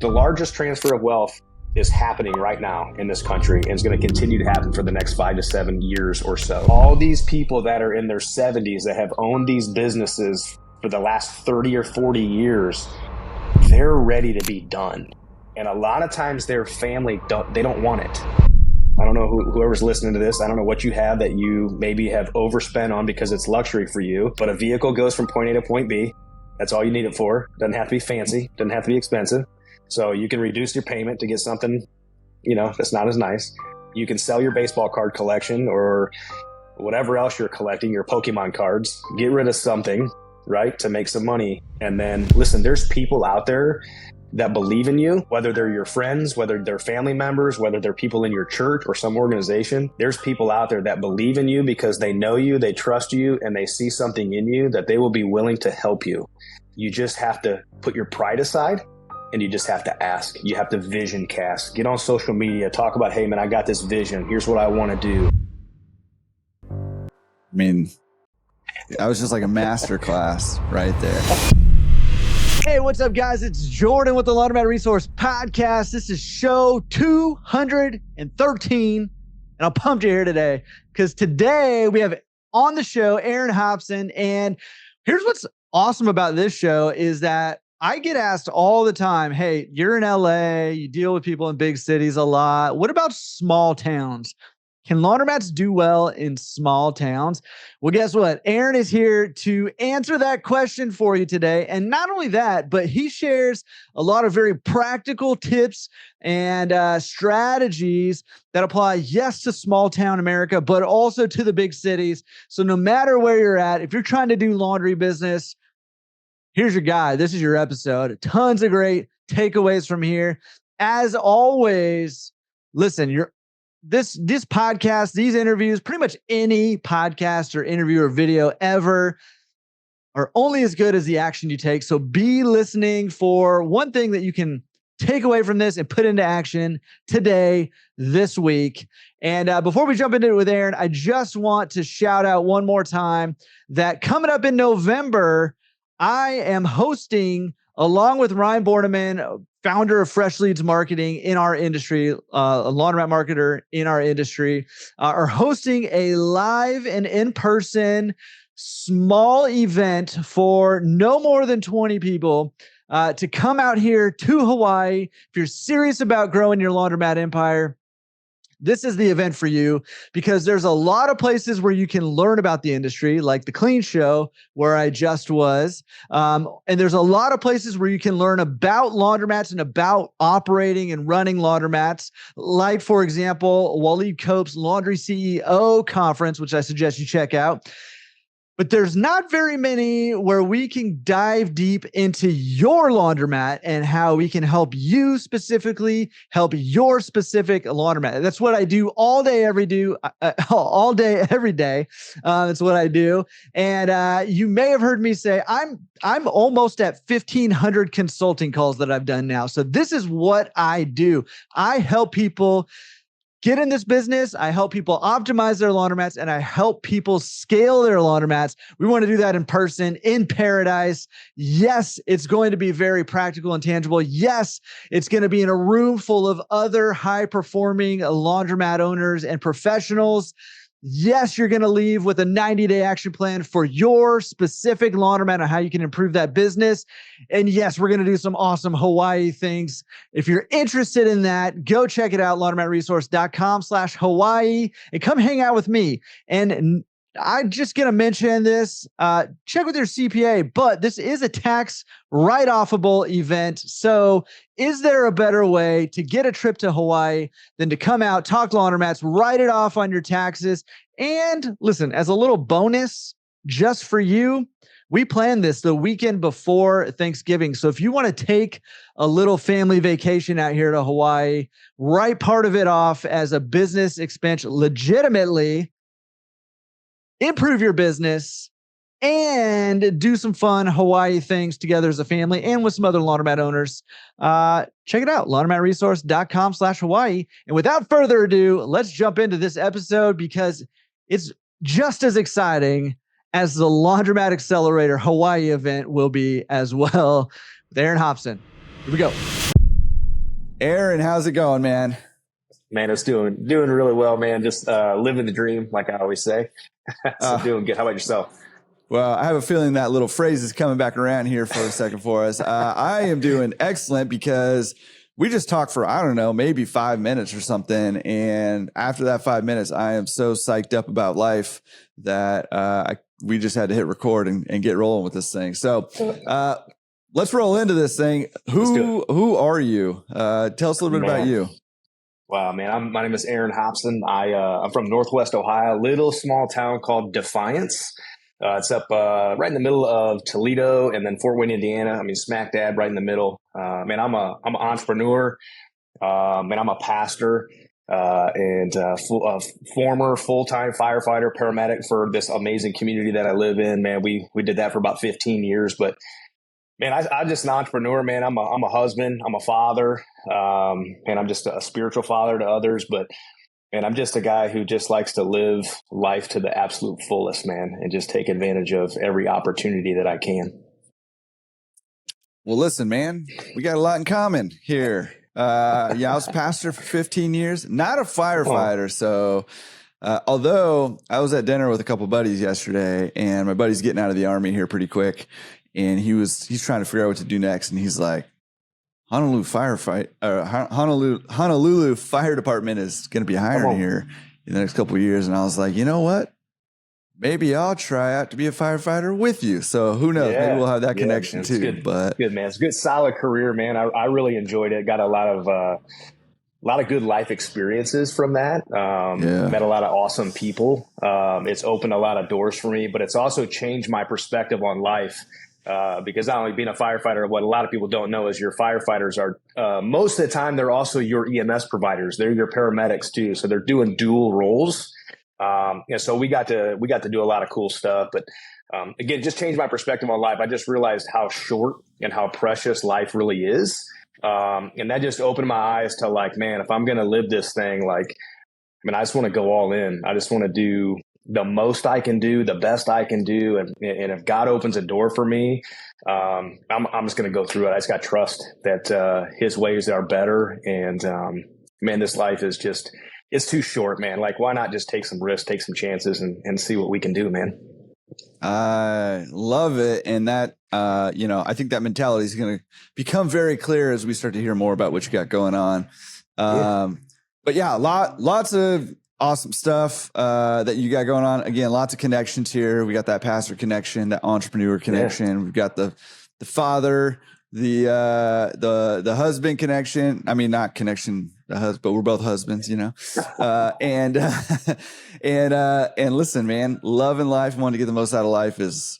The largest transfer of wealth is happening right now in this country and is going to continue to happen for the next 5 to 7 years or so. All these people that are in their 70s that have owned these businesses for the last 30 or 40 years, they're ready to be done. And a lot of times their family don't want it. I don't know whoever's listening to this, I don't know what you have that you maybe have overspent on because it's luxury for you, but a vehicle goes from point A to point B. That's all you need it for. Doesn't have to be fancy, doesn't have to be expensive. So you can reduce your payment to get something, that's not as nice. You can sell your baseball card collection or whatever else you're collecting, your Pokemon cards, get rid of something, right, to make some money. And then listen, there's people out there that believe in you, whether they're your friends, whether they're family members, whether they're people in your church or some organization. There's people out there that believe in you because they know you, they trust you, and they see something in you that they will be willing to help you. You just have to put your pride aside. And you just have to ask. You have to vision cast. Get on social media. Talk about, hey, man, I got this vision. Here's what I want to do. I mean, that was just like a master class right there. Hey, what's up, guys? It's Jordan with the Laundromat Resource Podcast. This is show 213. And I'm pumped you're here today because today we have on the show Aaron Hopson. And here's what's awesome about this show is that I get asked all the time, hey, you're in LA, you deal with people in big cities a lot. What about small towns? Can laundromats do well in small towns? Well, guess what? Aaron is here to answer that question for you today. And not only that, but he shares a lot of very practical tips and strategies that apply, yes, to small town America, but also to the big cities. So no matter where you're at, if you're trying to do laundry business, here's your guy. This is your episode. Tons of great takeaways from here. As always, listen, this podcast, these interviews, pretty much any podcast or interview or video ever are only as good as the action you take. So be listening for one thing that you can take away from this and put into action today, this week. And before we jump into it with Aaron, I just want to shout out one more time that coming up in November, I am hosting, along with Ryan Borneman, founder of Fresh Leads Marketing in our industry, a laundromat marketer in our industry, are hosting a live and in-person small event for no more than 20 people to come out here to Hawaii. If you're serious about growing your laundromat empire, this is the event for you because there's a lot of places where you can learn about the industry, like the Clean Show, where I just was. And there's a lot of places where you can learn about laundromats and about operating and running laundromats, like, for example, Waleed Cope's Laundry CEO Conference, which I suggest you check out. But there's not very many where we can dive deep into your laundromat and how we can help you specifically help your specific laundromat. That's what I do all day, every day. That's what I do. And you may have heard me say, I'm almost at 1,500 consulting calls that I've done now. So this is what I do. I help people get in this business. I help people optimize their laundromats and I help people scale their laundromats. We want to do that in person, in paradise. Yes, it's going to be very practical and tangible. Yes, it's going to be in a room full of other high-performing laundromat owners and professionals. Yes, you're going to leave with a 90-day action plan for your specific laundromat and how you can improve that business. And yes, we're going to do some awesome Hawaii things. If you're interested in that, go check it out, laundromatresource.com/Hawaii, and come hang out with me. And I'm just going to mention this, check with your CPA, but this is a tax write-offable event. So is there a better way to get a trip to Hawaii than to come out, talk laundromats, write it off on your taxes? And listen, as a little bonus just for you, we planned this the weekend before Thanksgiving. So if you want to take a little family vacation out here to Hawaii, write part of it off as a business expense, legitimately improve your business, and do some fun Hawaii things together as a family and with some other laundromat owners. Check it out, laundromatresource.com/Hawaii. And without further ado, let's jump into this episode because it's just as exciting as the Laundromat Accelerator Hawaii event will be as well with Aaron Hopson. Here we go. Aaron, how's it going, man? Man, it's doing really well, man. Just living the dream, like I always say. So doing good. How about yourself? Well, I have a feeling that little phrase is coming back around here for a second for us. I am doing excellent because we just talked for, I don't know, maybe 5 minutes or something. And after that 5 minutes, I am so psyched up about life that we just had to hit record and get rolling with this thing. So let's roll into this thing. Who are you? Tell us a little bit about you. Wow, man. My name is Aaron Hopson. I'm from Northwest Ohio, little small town called Defiance. It's up right in the middle of Toledo and then Fort Wayne, Indiana. I mean, smack dab right in the middle. Man, I'm an entrepreneur. And I'm a pastor and former full-time firefighter, paramedic for this amazing community that I live in. Man, we did that for about 15 years. But man, I'm just an entrepreneur, man. I'm a husband. I'm a father. And I'm just a spiritual father to others. But man, I'm just a guy who just likes to live life to the absolute fullest, man, and just take advantage of every opportunity that I can. Well, listen, man, we got a lot in common here. I was pastor for 15 years, not a firefighter. So although I was at dinner with a couple buddies yesterday, and my buddy's getting out of the Army here pretty quick, and he's trying to figure out what to do next. And he's like, Honolulu Fire Department is going to be hiring here in the next couple of years. And I was like, you know what? Maybe I'll try out to be a firefighter with you. So who knows? Yeah. Maybe we'll have that connection too. Good. But good, man. It's a good, solid career, man. I really enjoyed it. Got a lot of good life experiences from that. Met a lot of awesome people. It's opened a lot of doors for me, but it's also changed my perspective on life. Because not only being a firefighter, what a lot of people don't know is your firefighters are, most of the time, they're also your EMS providers. They're your paramedics too. So they're doing dual roles. So we got to do a lot of cool stuff, but, again, just changed my perspective on life. I just realized how short and how precious life really is. And that just opened my eyes to like, man, if I'm going to live this thing, like, I mean, I just want to go all in. I just want to do the most I can do, the best I can do. And if God opens a door for me, I'm just going to go through it. I just got trust that his ways are better. And man, this life is just, it's too short, man. Like, why not just take some risks, take some chances and see what we can do, man? I love it. And that, I think that mentality is going to become very clear as we start to hear more about what you got going on. But yeah, lots of awesome stuff that you got going on. Again, lots of connections here. We got that pastor connection, that entrepreneur connection. Yeah. We've got the father, the husband connection. I mean, not connection, the husband, but we're both husbands, and listen, man, loving life, wanting to get the most out of life is,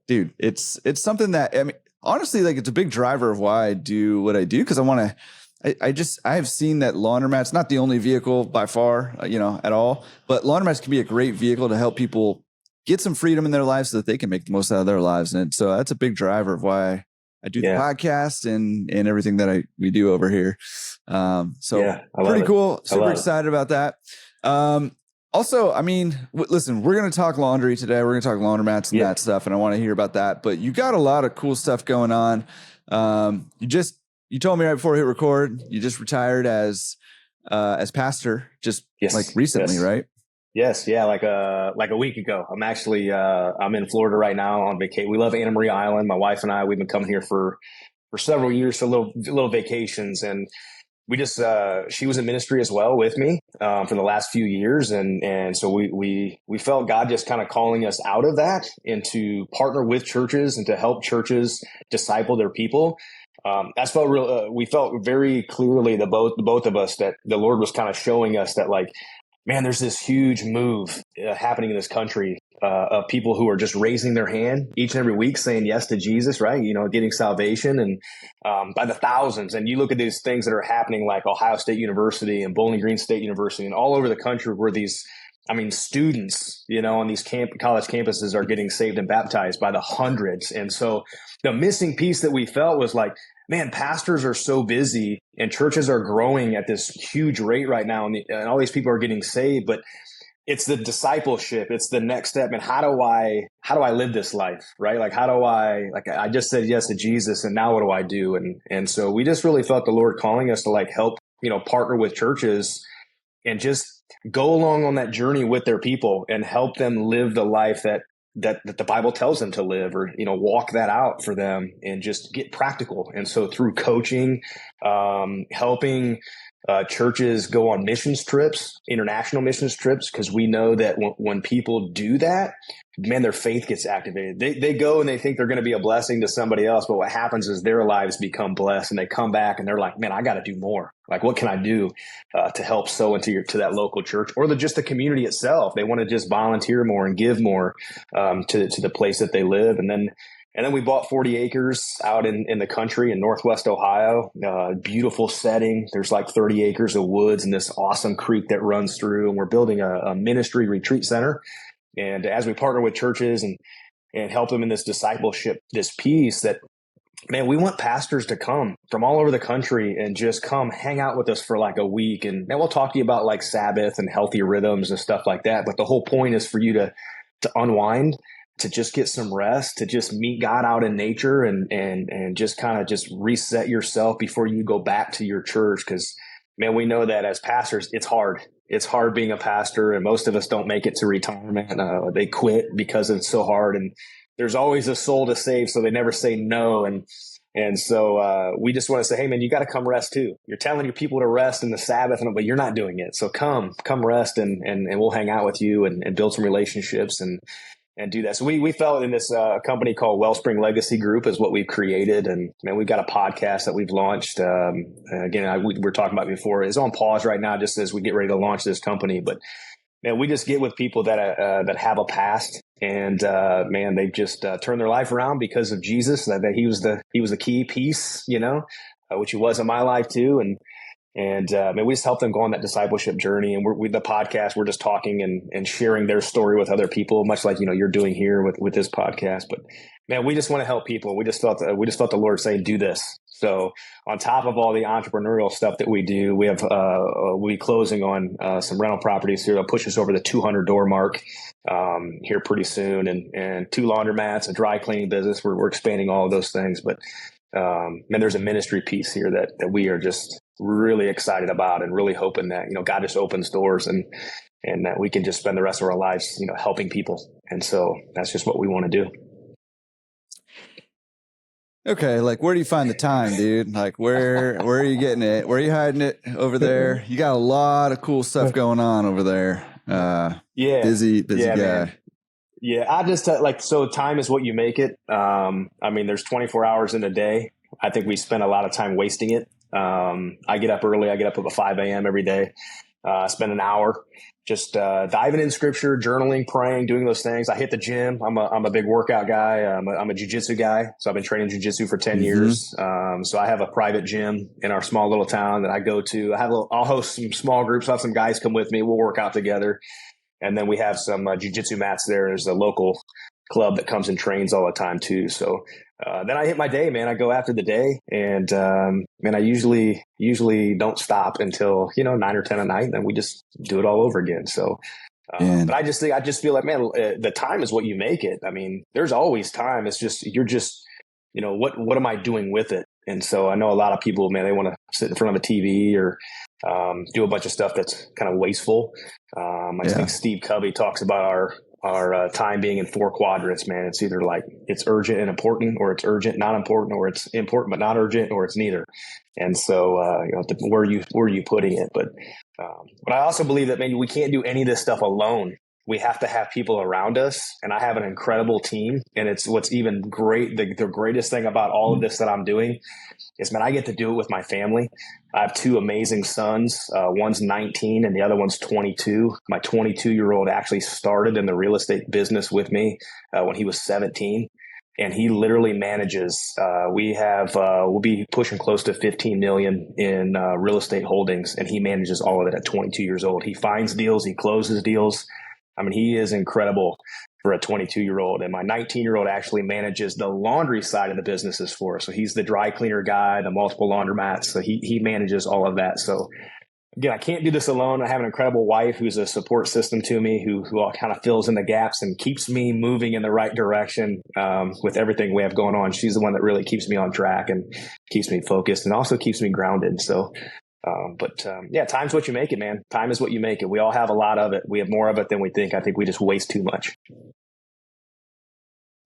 dude, it's something that, I mean, honestly, like it's a big driver of why I do what I do. Cause I want to, I have seen that laundromats, not the only vehicle by far, at all, but laundromats can be a great vehicle to help people get some freedom in their lives so that they can make the most out of their lives. And so that's a big driver of why I do the podcast and everything that we do over here. Pretty cool. Super excited about that. Also, I mean, listen, we're going to talk laundry today. We're going to talk laundromats and that stuff. And I want to hear about that, but you got a lot of cool stuff going on. You told me right before we hit record, you just retired as pastor, just like recently, right? Yes. Yeah. Like a week ago. I'm actually, I'm in Florida right now on vacation. We love Anna Maria Island. My wife and I, we've been coming here for several years for little vacations. And we just, she was in ministry as well with me, for the last few years. And so we felt God just kind of calling us out of that and to partner with churches and to help churches disciple their people. That's felt real. We felt very clearly, the both of us, that the Lord was kind of showing us that, like, man, there's this huge move happening in this country of people who are just raising their hand each and every week, saying yes to Jesus, right? Getting salvation, and by the thousands. And you look at these things that are happening, like Ohio State University and Bowling Green State University, and all over the country, where these, students, on these college campuses are getting saved and baptized by the hundreds. And so the missing piece that we felt was like, man, pastors are so busy and churches are growing at this huge rate right now. And all these people are getting saved, but it's the discipleship. It's the next step. And how do I live this life? Right. Like, I just said yes to Jesus, and now what do I do? And so we just really felt the Lord calling us to like help, partner with churches and just go along on that journey with their people and help them live the life that the Bible tells them to live, or, walk that out for them and just get practical. And so through coaching, helping churches go on missions trips, international missions trips, because we know that when people do that, man, their faith gets activated. They go and they think they're going to be a blessing to somebody else. But what happens is their lives become blessed, and they come back and they're like, man, I got to do more. Like, what can I do to help sow into to that local church, or just the community itself? They want to just volunteer more and give more to the place that they live. And then we bought 40 acres out in the country in Northwest Ohio, beautiful setting. There's like 30 acres of woods and this awesome creek that runs through, and we're building a ministry retreat center. And as we partner with churches and help them in this discipleship, this piece that, man, we want pastors to come from all over the country and just come hang out with us for like a week. And then we'll talk to you about like Sabbath and healthy rhythms and stuff like that. But the whole point is for you to unwind, to just get some rest, to just meet God out in nature and just kind of just reset yourself before you go back to your church. Because, man, we know that as pastors, it's hard. It's hard being a pastor, and most of us don't make it to retirement. They quit because it's so hard, and there's always a soul to save, so they never say no. And so we just want to say, hey, man, you got to come rest too. You're telling your people to rest in the Sabbath, but you're not doing it. So come rest, and we'll hang out with you and build some relationships and do that. So we felt in this company called Wellspring Legacy Group is what we've created. And, man, we've got a podcast that we've launched. Again, we were talking about before. It's on pause right now just as we get ready to launch this company. But, man, we just get with people that have a past, and, man, they've just turned their life around because of Jesus, that he was the key piece, which he was in my life too. And man, we just help them go on that discipleship journey. And with the podcast, we're just talking and sharing their story with other people, much like, you're doing here with this podcast. But, man, we just want to help people. We just felt the Lord saying, do this. So on top of all the entrepreneurial stuff that we do, we have we'll be closing on some rental properties here. They'll push us over the 200 door mark here pretty soon, and 2 laundromats, a dry cleaning business. We're expanding all of those things. But man, there's a ministry piece here that we are just really excited about, and really hoping that, God just opens doors and that we can just spend the rest of our lives, helping people. And so that's just what we want to do. Okay. Like, where do you find the time, dude? Like, where are you getting it? Where are you hiding it over there? You got a lot of cool stuff going on over there. Yeah. Busy guy. Man. Yeah. I just so time is what you make it. I mean, there's 24 hours in a day. I think we spend a lot of time wasting it. I get up early. I get up at 5 a.m. every day. Spend an hour just diving in scripture, journaling, praying, doing those things. I hit the gym. I'm a big workout guy. I'm a jiu-jitsu guy. So I've been training jiu-jitsu for 10 years. So I have a private gym in our small little town that I go to. I'll host some small groups. I'll have some guys come with me. We'll work out together. And then we have some jiu-jitsu mats there. There's a local club that comes and trains all the time too. So then I hit my day, man. I go after the day, and man, I usually don't stop until 9 or 10 at night. Then we just do it all over again. So, but I just feel like, man, the time is what you make it. I mean, there's always time. It's just what am I doing with it? And so I know a lot of people, man, they want to sit in front of a TV or do a bunch of stuff that's kind of wasteful. I think Steve Covey talks about our time being in 4 quadrants, man. It's either like it's urgent and important, or it's urgent, not important, or it's important but not urgent, or it's neither. And so, where are you putting it? But I also believe that maybe we can't do any of this stuff alone. We have to have people around us, and I have an incredible team. And it's what's even great. The greatest thing about all of this that I'm doing is, man, I get to do it with my family. I have 2 amazing sons. One's 19 and the other one's 22. My 22-year-old actually started in the real estate business with me when he was 17. And he literally manages, we'll be pushing close to 15 million in real estate holdings. And he manages all of it at 22 years old. He finds deals, he closes deals. I mean, he is incredible for a 22-year-old. And my 19-year-old actually manages the laundry side of the businesses for us. So he's the dry cleaner guy, the multiple laundromats. So he manages all of that. So again, I can't do this alone. I have an incredible wife who's a support system to me, who all kind of fills in the gaps and keeps me moving in the right direction with everything we have going on. She's the one that really keeps me on track and keeps me focused and also keeps me grounded. So, yeah, time's what you make it, man. Time is what you make it. We all have a lot of it. We have more of it than we think. I think we just waste too much.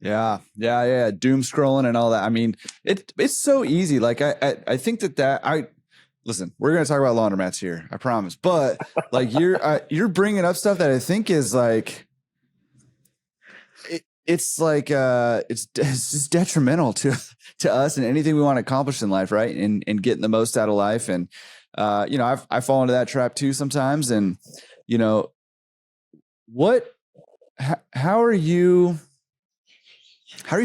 Yeah. Doom scrolling and all that. I mean, it's so easy. Like I think listen, we're going to talk about laundromats here, I promise. But like you're bringing up stuff that I think is like, it's just detrimental to us and anything we want to accomplish in life. Right. And getting the most out of life. And, I fall into that trap too sometimes. And, how are you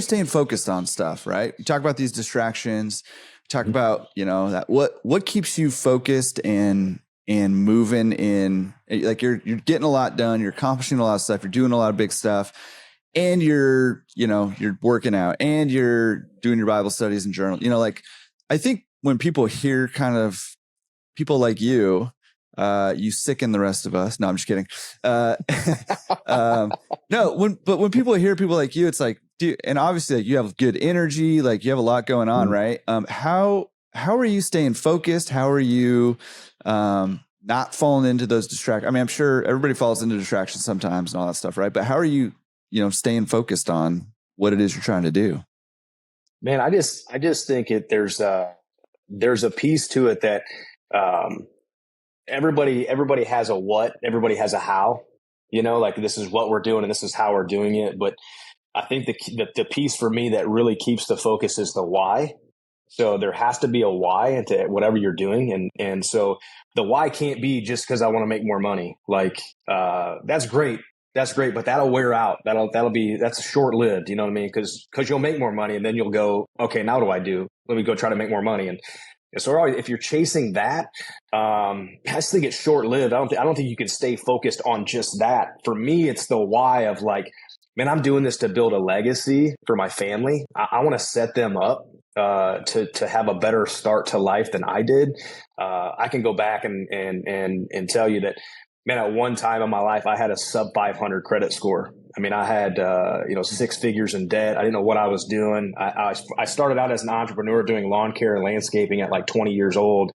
staying focused on stuff, right? You talk about these distractions, talk about, that what keeps you focused and moving in, like you're getting a lot done, you're accomplishing a lot of stuff, you're doing a lot of big stuff, and you're working out and you're doing your Bible studies and journal, like I think when people hear kind of people like you sicken the rest of us. No, I'm just kidding. When people hear people like you, it's like, dude, and obviously like, you have good energy, like you have a lot going on, right? How are you staying focused? How are you not falling into those distractions? I mean, I'm sure everybody falls into distractions sometimes and all that stuff, right? But how are you, staying focused on what it is you're trying to do? Man, I just think there's a piece to it that everybody has a what, everybody has a how, like this is what we're doing and this is how we're doing it. But I think the piece for me that really keeps the focus is the why. So there has to be a why into whatever you're doing. And so the why can't be just because I want to make more money. Like, that's great. But that'll wear out. That's short lived. You know what I mean? Cause you'll make more money and then you'll go, okay, now what do I do? Let me go try to make more money. And so if you're chasing that, I just think it's short lived. I don't think you can stay focused on just that. For me, it's the why of like, man, I'm doing this to build a legacy for my family. I want to set them up to have a better start to life than I did. I can go back and tell you that, man, at one time in my life, I had a sub 500 credit score. I mean, I had, 6 figures in debt. I didn't know what I was doing. I started out as an entrepreneur doing lawn care and landscaping at like 20 years old.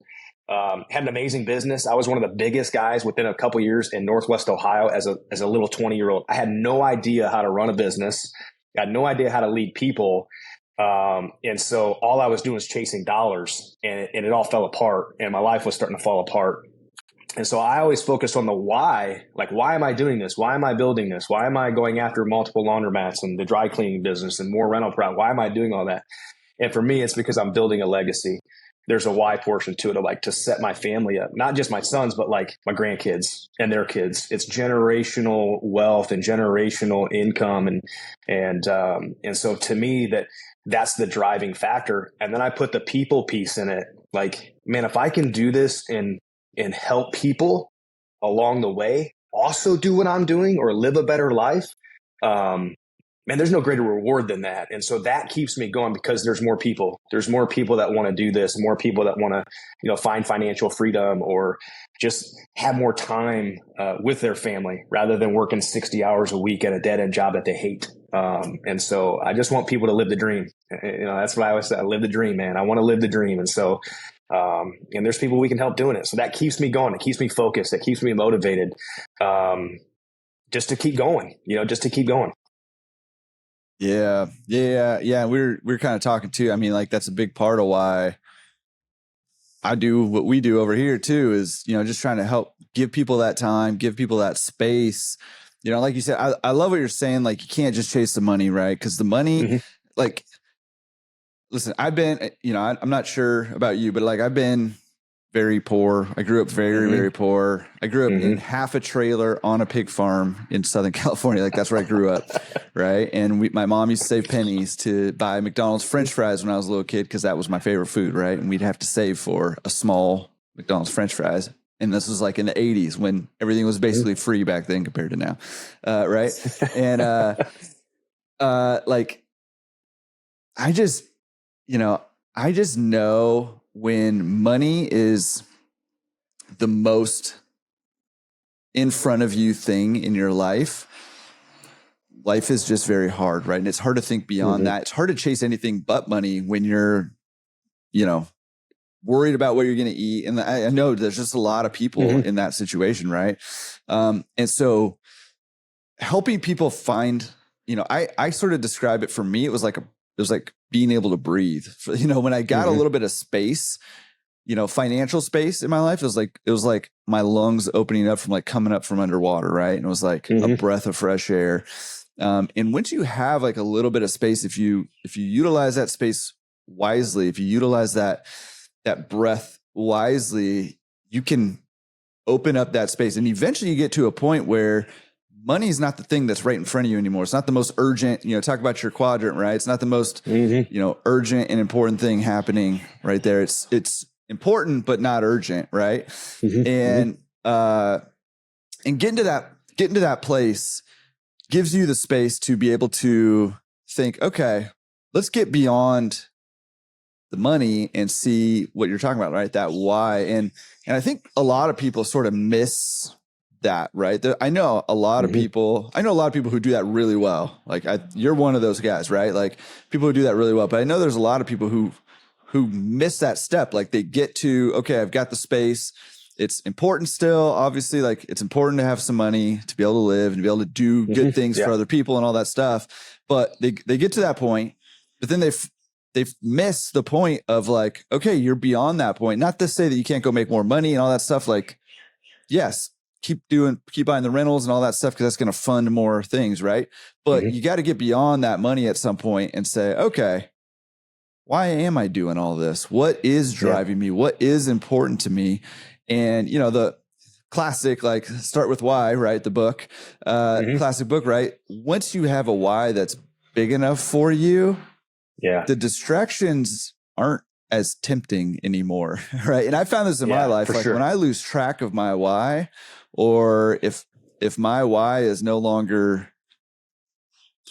Had an amazing business. I was one of the biggest guys within a couple years in Northwest Ohio as a little 20-year-old. I had no idea how to run a business. I had no idea how to lead people. And so all I was doing was chasing dollars and it all fell apart and my life was starting to fall apart. And so I always focus on the why, like, why am I doing this? Why am I building this? Why am I going after multiple laundromats and the dry cleaning business and more rental property? Why am I doing all that? And for me, it's because I'm building a legacy. There's a why portion to it, of like to set my family up, not just my sons, but like my grandkids and their kids. It's generational wealth and generational income. And so to me, that's the driving factor. And then I put the people piece in it. Like, man, if I can do this and help people along the way also do what I'm doing or live a better life, man, there's no greater reward than that. And so that keeps me going because there's more people. There's more people that want to do this, more people that want to, find financial freedom or just have more time with their family rather than working 60 hours a week at a dead end job that they hate. And so I just want people to live the dream. That's what I always say. I live the dream, man. I want to live the dream. And so, and there's people we can help doing it. So that keeps me going. It keeps me focused. It keeps me motivated, just to keep going, just to keep going. Yeah. We're kind of talking too. I mean, like that's a big part of why I do what we do over here too, is, just trying to help give people that time, give people that space. Like you said, I love what you're saying. Like you can't just chase the money, right? Because the money, like, listen, I've been, I'm not sure about you, but like I've been very poor. I grew up very, very poor. I grew up in half a trailer on a pig farm in Southern California. Like that's where I grew up. Right. And my mom used to save pennies to buy McDonald's French fries when I was a little kid, because that was my favorite food. Right. And we'd have to save for a small McDonald's French fries. And this was like in the 80s when everything was basically free back then compared to now. Right. And like I just know when money is the most in front of you thing in your life is just very hard, right? And it's hard to think beyond that. It's hard to chase anything but money when you're, worried about what you're going to eat. And I know there's just a lot of people in that situation, right? And so helping people find, I sort of describe it for me. It was like being able to breathe. When I got a little bit of space, financial space in my life, it was like my lungs opening up from like coming up from underwater, right? And it was like a breath of fresh air. And once you have like a little bit of space, if you utilize that space wisely, if you utilize that breath wisely, you can open up that space. And eventually you get to a point where money is not the thing that's right in front of you anymore. It's not the most urgent, talk about your quadrant, right? It's not the most, urgent and important thing happening right there. It's important, but not urgent. Right. And getting to that place gives you the space to be able to think, okay, let's get beyond the money and see what you're talking about, right? That why. And I think a lot of people sort of miss that, right? I know a lot of people who do that really well. Like you're one of those guys, right? Like people who do that really well, but I know there's a lot of people who miss that step. Like they get to, okay, I've got the space. It's important still, obviously, like it's important to have some money to be able to live and be able to do good things for other people and all that stuff. But they get to that point, but then they've missed the point of like, okay, you're beyond that point. Not to say that you can't go make more money and all that stuff. Like, yes, keep buying the rentals and all that stuff because that's going to fund more things, right? But you got to get beyond that money at some point and say, okay, why am I doing all this? What is driving me? What is important to me? And, the classic, like Start With Why, right? The book, classic book, right? Once you have a why that's big enough for you, the distractions aren't as tempting anymore, right? And I found this in my life. Like when I lose track of my why, or if my why is no longer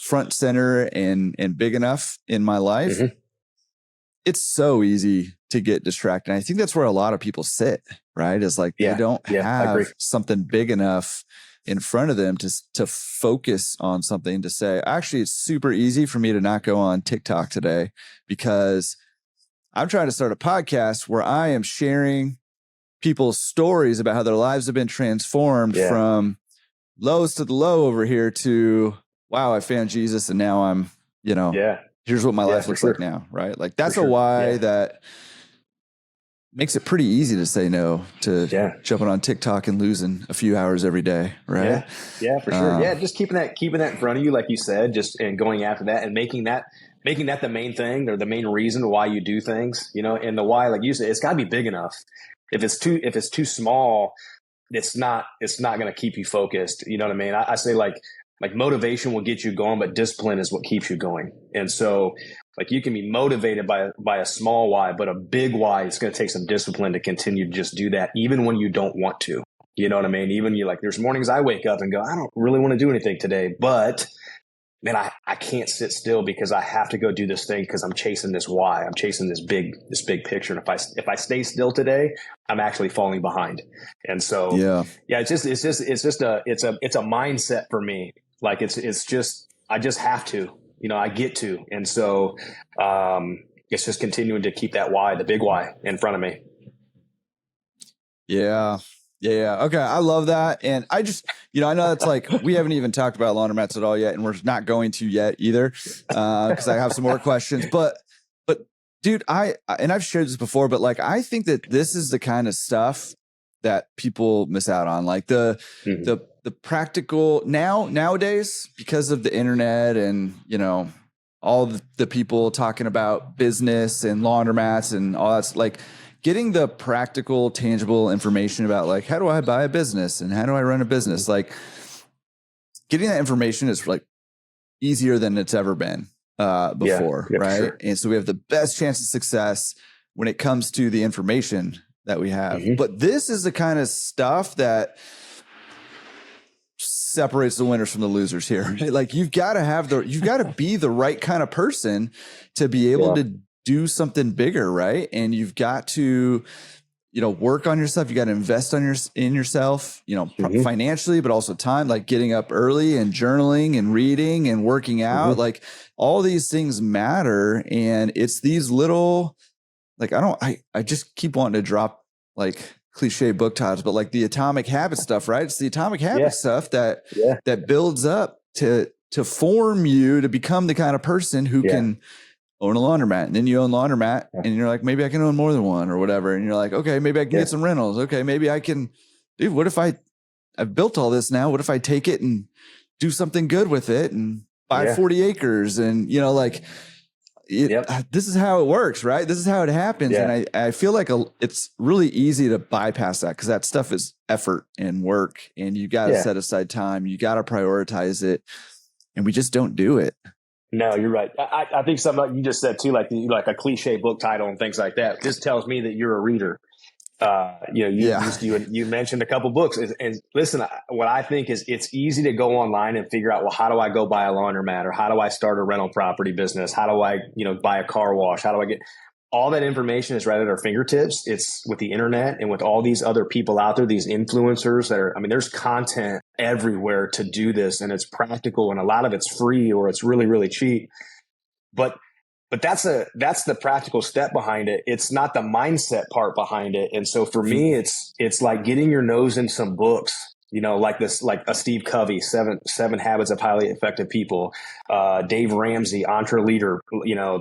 front center and big enough in my life, it's so easy to get distracted. And I think that's where a lot of people sit, right? Is like they don't have something big enough in front of them to focus on something, to say, actually, it's super easy for me to not go on TikTok today because I'm trying to start a podcast where I am sharing people's stories about how their lives have been transformed from lows to the low over here to, wow, I found Jesus and now I'm, here's what my life looks like now, right? Like that's a why that makes it pretty easy to say no to jumping on TikTok and losing a few hours every day, right? Yeah, for sure. Just keeping that in front of you, like you said, and going after that and making that the main thing or the main reason why you do things, and the why, like you said, it's got to be big enough. If it's too small, it's not going to keep you focused. You know what I mean? I say like motivation will get you going, but discipline is what keeps you going. And so like you can be motivated by a small why, but a big why, it's going to take some discipline to continue to just do that, even when you don't want to. You know what I mean? Even there's mornings I wake up and go, I don't really want to do anything today, but man, I can't sit still because I have to go do this thing because I'm chasing this why. I'm chasing this big picture. And if I stay still today, I'm actually falling behind. And so it's a mindset for me. Like it's just I just have to, I get to. And so it's just continuing to keep that why, the big why, in front of me. Yeah. Okay. I love that. And I just, I know it's like, we haven't even talked about laundromats at all yet, and we're not going to yet either. Cause I have some more questions, but dude, I've shared this before, but like, I think that this is the kind of stuff that people miss out on. Like the practical nowadays, because of the internet and, all the people talking about business and laundromats and all that's like, getting the practical, tangible information about like, how do I buy a business and how do I run a business? Like getting that information is like easier than it's ever been before. Right. Sure. And so we have the best chance of success when it comes to the information that we have. But this is the kind of stuff that separates the winners from the losers here. Like you've got to be the right kind of person to be able to do something bigger, right? And you've got to work on yourself. You got to invest in yourself, financially, but also time, like getting up early and journaling and reading and working out. Like all these things matter. And it's these little, like, I just keep wanting to drop like cliche book titles, but like the Atomic Habit stuff, right? It's the Atomic Habit stuff that builds up to form you to become the kind of person who can own a laundromat. And then you own laundromat and you're like, maybe I can own more than one or whatever. And you're like, okay, maybe I can get some rentals. Okay, maybe I can, dude, what if I've built all this now? What if I take it and do something good with it and buy 40 acres? And, this is how it works, right? This is how it happens. And I feel like it's really easy to bypass that because that stuff is effort and work and you got to set aside time. You got to prioritize it. And we just don't do it. No, you're right. I think something like you just said too, like a cliche book title and things like that. This tells me that you're a reader. You mentioned a couple books, and listen, what I think is it's easy to go online and figure out, well, how do I go buy a laundromat, or how do I start a rental property business? How do I, buy a car wash? How do I get all that information is right at our fingertips. It's with the internet and with all these other people out there, these influencers that are, there's content everywhere to do this, and it's practical, and a lot of it's free or it's really, really cheap. But that's the practical step behind it. It's not the mindset part behind it. And so for me, it's like getting your nose in some books, like a Steve Covey, seven Habits of Highly Effective People, Dave Ramsey, EntreLeader,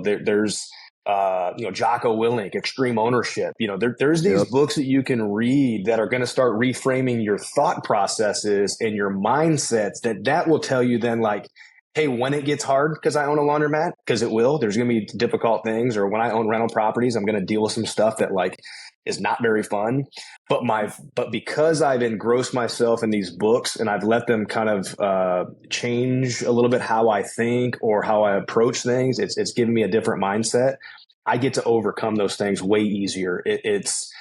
there's Jocko Willink, Extreme Ownership. There's these books that you can read that are going to start reframing your thought processes and your mindsets that will tell you then, like, hey, when it gets hard because I own a laundromat, because it will, there's going to be difficult things. Or when I own rental properties, I'm going to deal with some stuff that like is not very fun. But because I've engrossed myself in these books and I've let them kind of change a little bit how I think or how I approach things, it's given me a different mindset. I get to overcome those things way easier. It's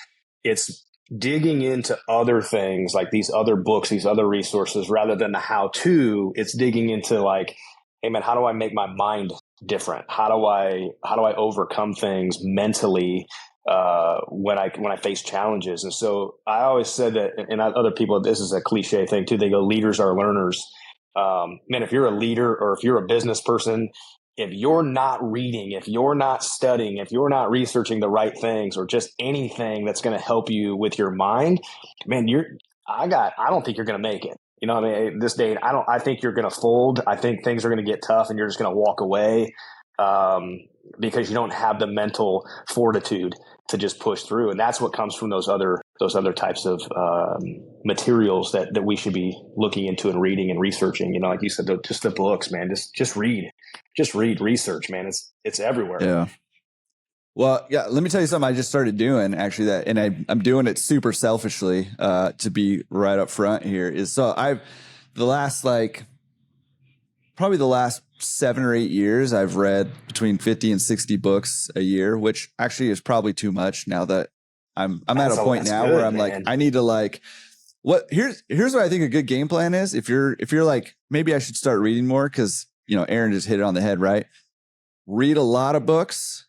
digging into other things like these other books, these other resources, rather than the how-to. It's digging into like, hey man, how do I make my mind different? How do I overcome things mentally when I face challenges? And so I always said that, and other people, this is a cliche thing too. They go, leaders are learners. Man, if you're a leader or if you're a business person, if you're not reading, if you're not studying, if you're not researching the right things or just anything that's going to help you with your mind, man, I don't think you're going to make it. This day, I think you're going to fold. I think things are going to get tough and you're just going to walk away because you don't have the mental fortitude to just push through. And that's what comes from those other types of materials that we should be looking into and reading and researching. Like you said, just the books, man, just read, research, man. It's everywhere. Yeah. Well, yeah, let me tell you something I just started doing actually and I'm doing it super selfishly to be right up front here is so probably the last 7 or 8 years, I've read between 50 and 60 books a year, which actually is probably too much now that I'm at a point now where I'm like, I need to here's what I think a good game plan is. If you're like, maybe I should start reading more because, Aaron just hit it on the head, right? Read a lot of books.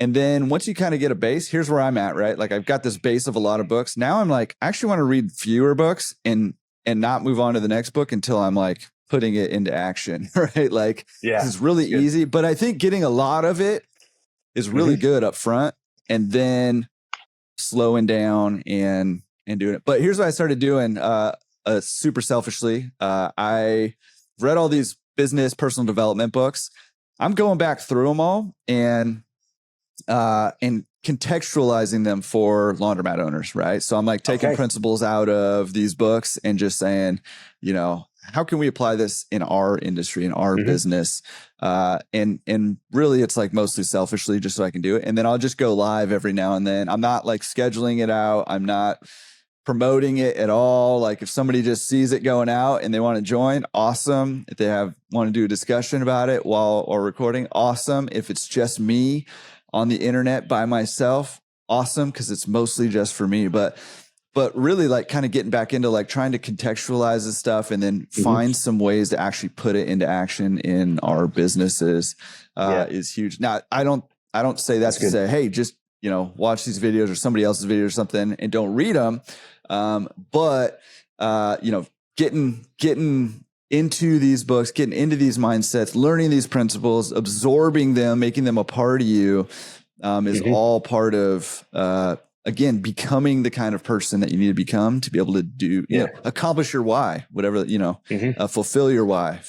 And then once you kind of get a base, here's where I'm at, right? Like I've got this base of a lot of books. Now I'm like, I actually want to read fewer books and not move on to the next book until I'm like putting it into action, right? Like it's really easy, but I think getting a lot of it is really good up front and then slowing down and doing it. But here's what I started doing super selfishly. I read all these business personal development books. I'm going back through them all and contextualizing them for laundromat owners, right? So I'm like taking principles out of these books and just saying, how can we apply this in our industry, in our business? And really it's like mostly selfishly just so I can do it. And then I'll just go live every now and then. I'm not like scheduling it out. I'm not promoting it at all. Like if somebody just sees it going out and they want to join, awesome. If they want to do a discussion about it while recording, awesome. If it's just me on the internet by myself, awesome. Cause it's mostly just for me, but really like kind of getting back into like trying to contextualize this stuff and then find some ways to actually put it into action in our businesses is huge. Now I don't say that to say, hey, just, watch these videos or somebody else's video or something and don't read them. But getting into these books, getting into these mindsets, learning these principles, absorbing them, making them a part of you, is all part of, again, becoming the kind of person that you need to become to be able to do, accomplish your why, whatever, fulfill your why.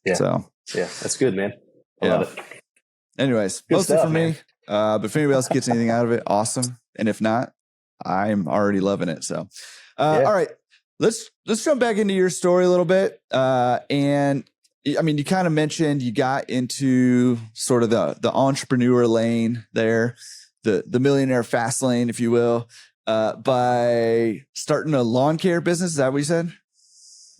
Yeah. So, yeah, that's good, man. I love it. Anyways, good mostly stuff, for me. But if anybody else gets anything out of it, awesome. And if not, I'm already loving it. So, all right, let's jump back into your story a little bit. And I mean, you kind of mentioned you got into sort of the entrepreneur lane there, the millionaire fast lane, if you will, by starting a lawn care business. Is that what you said?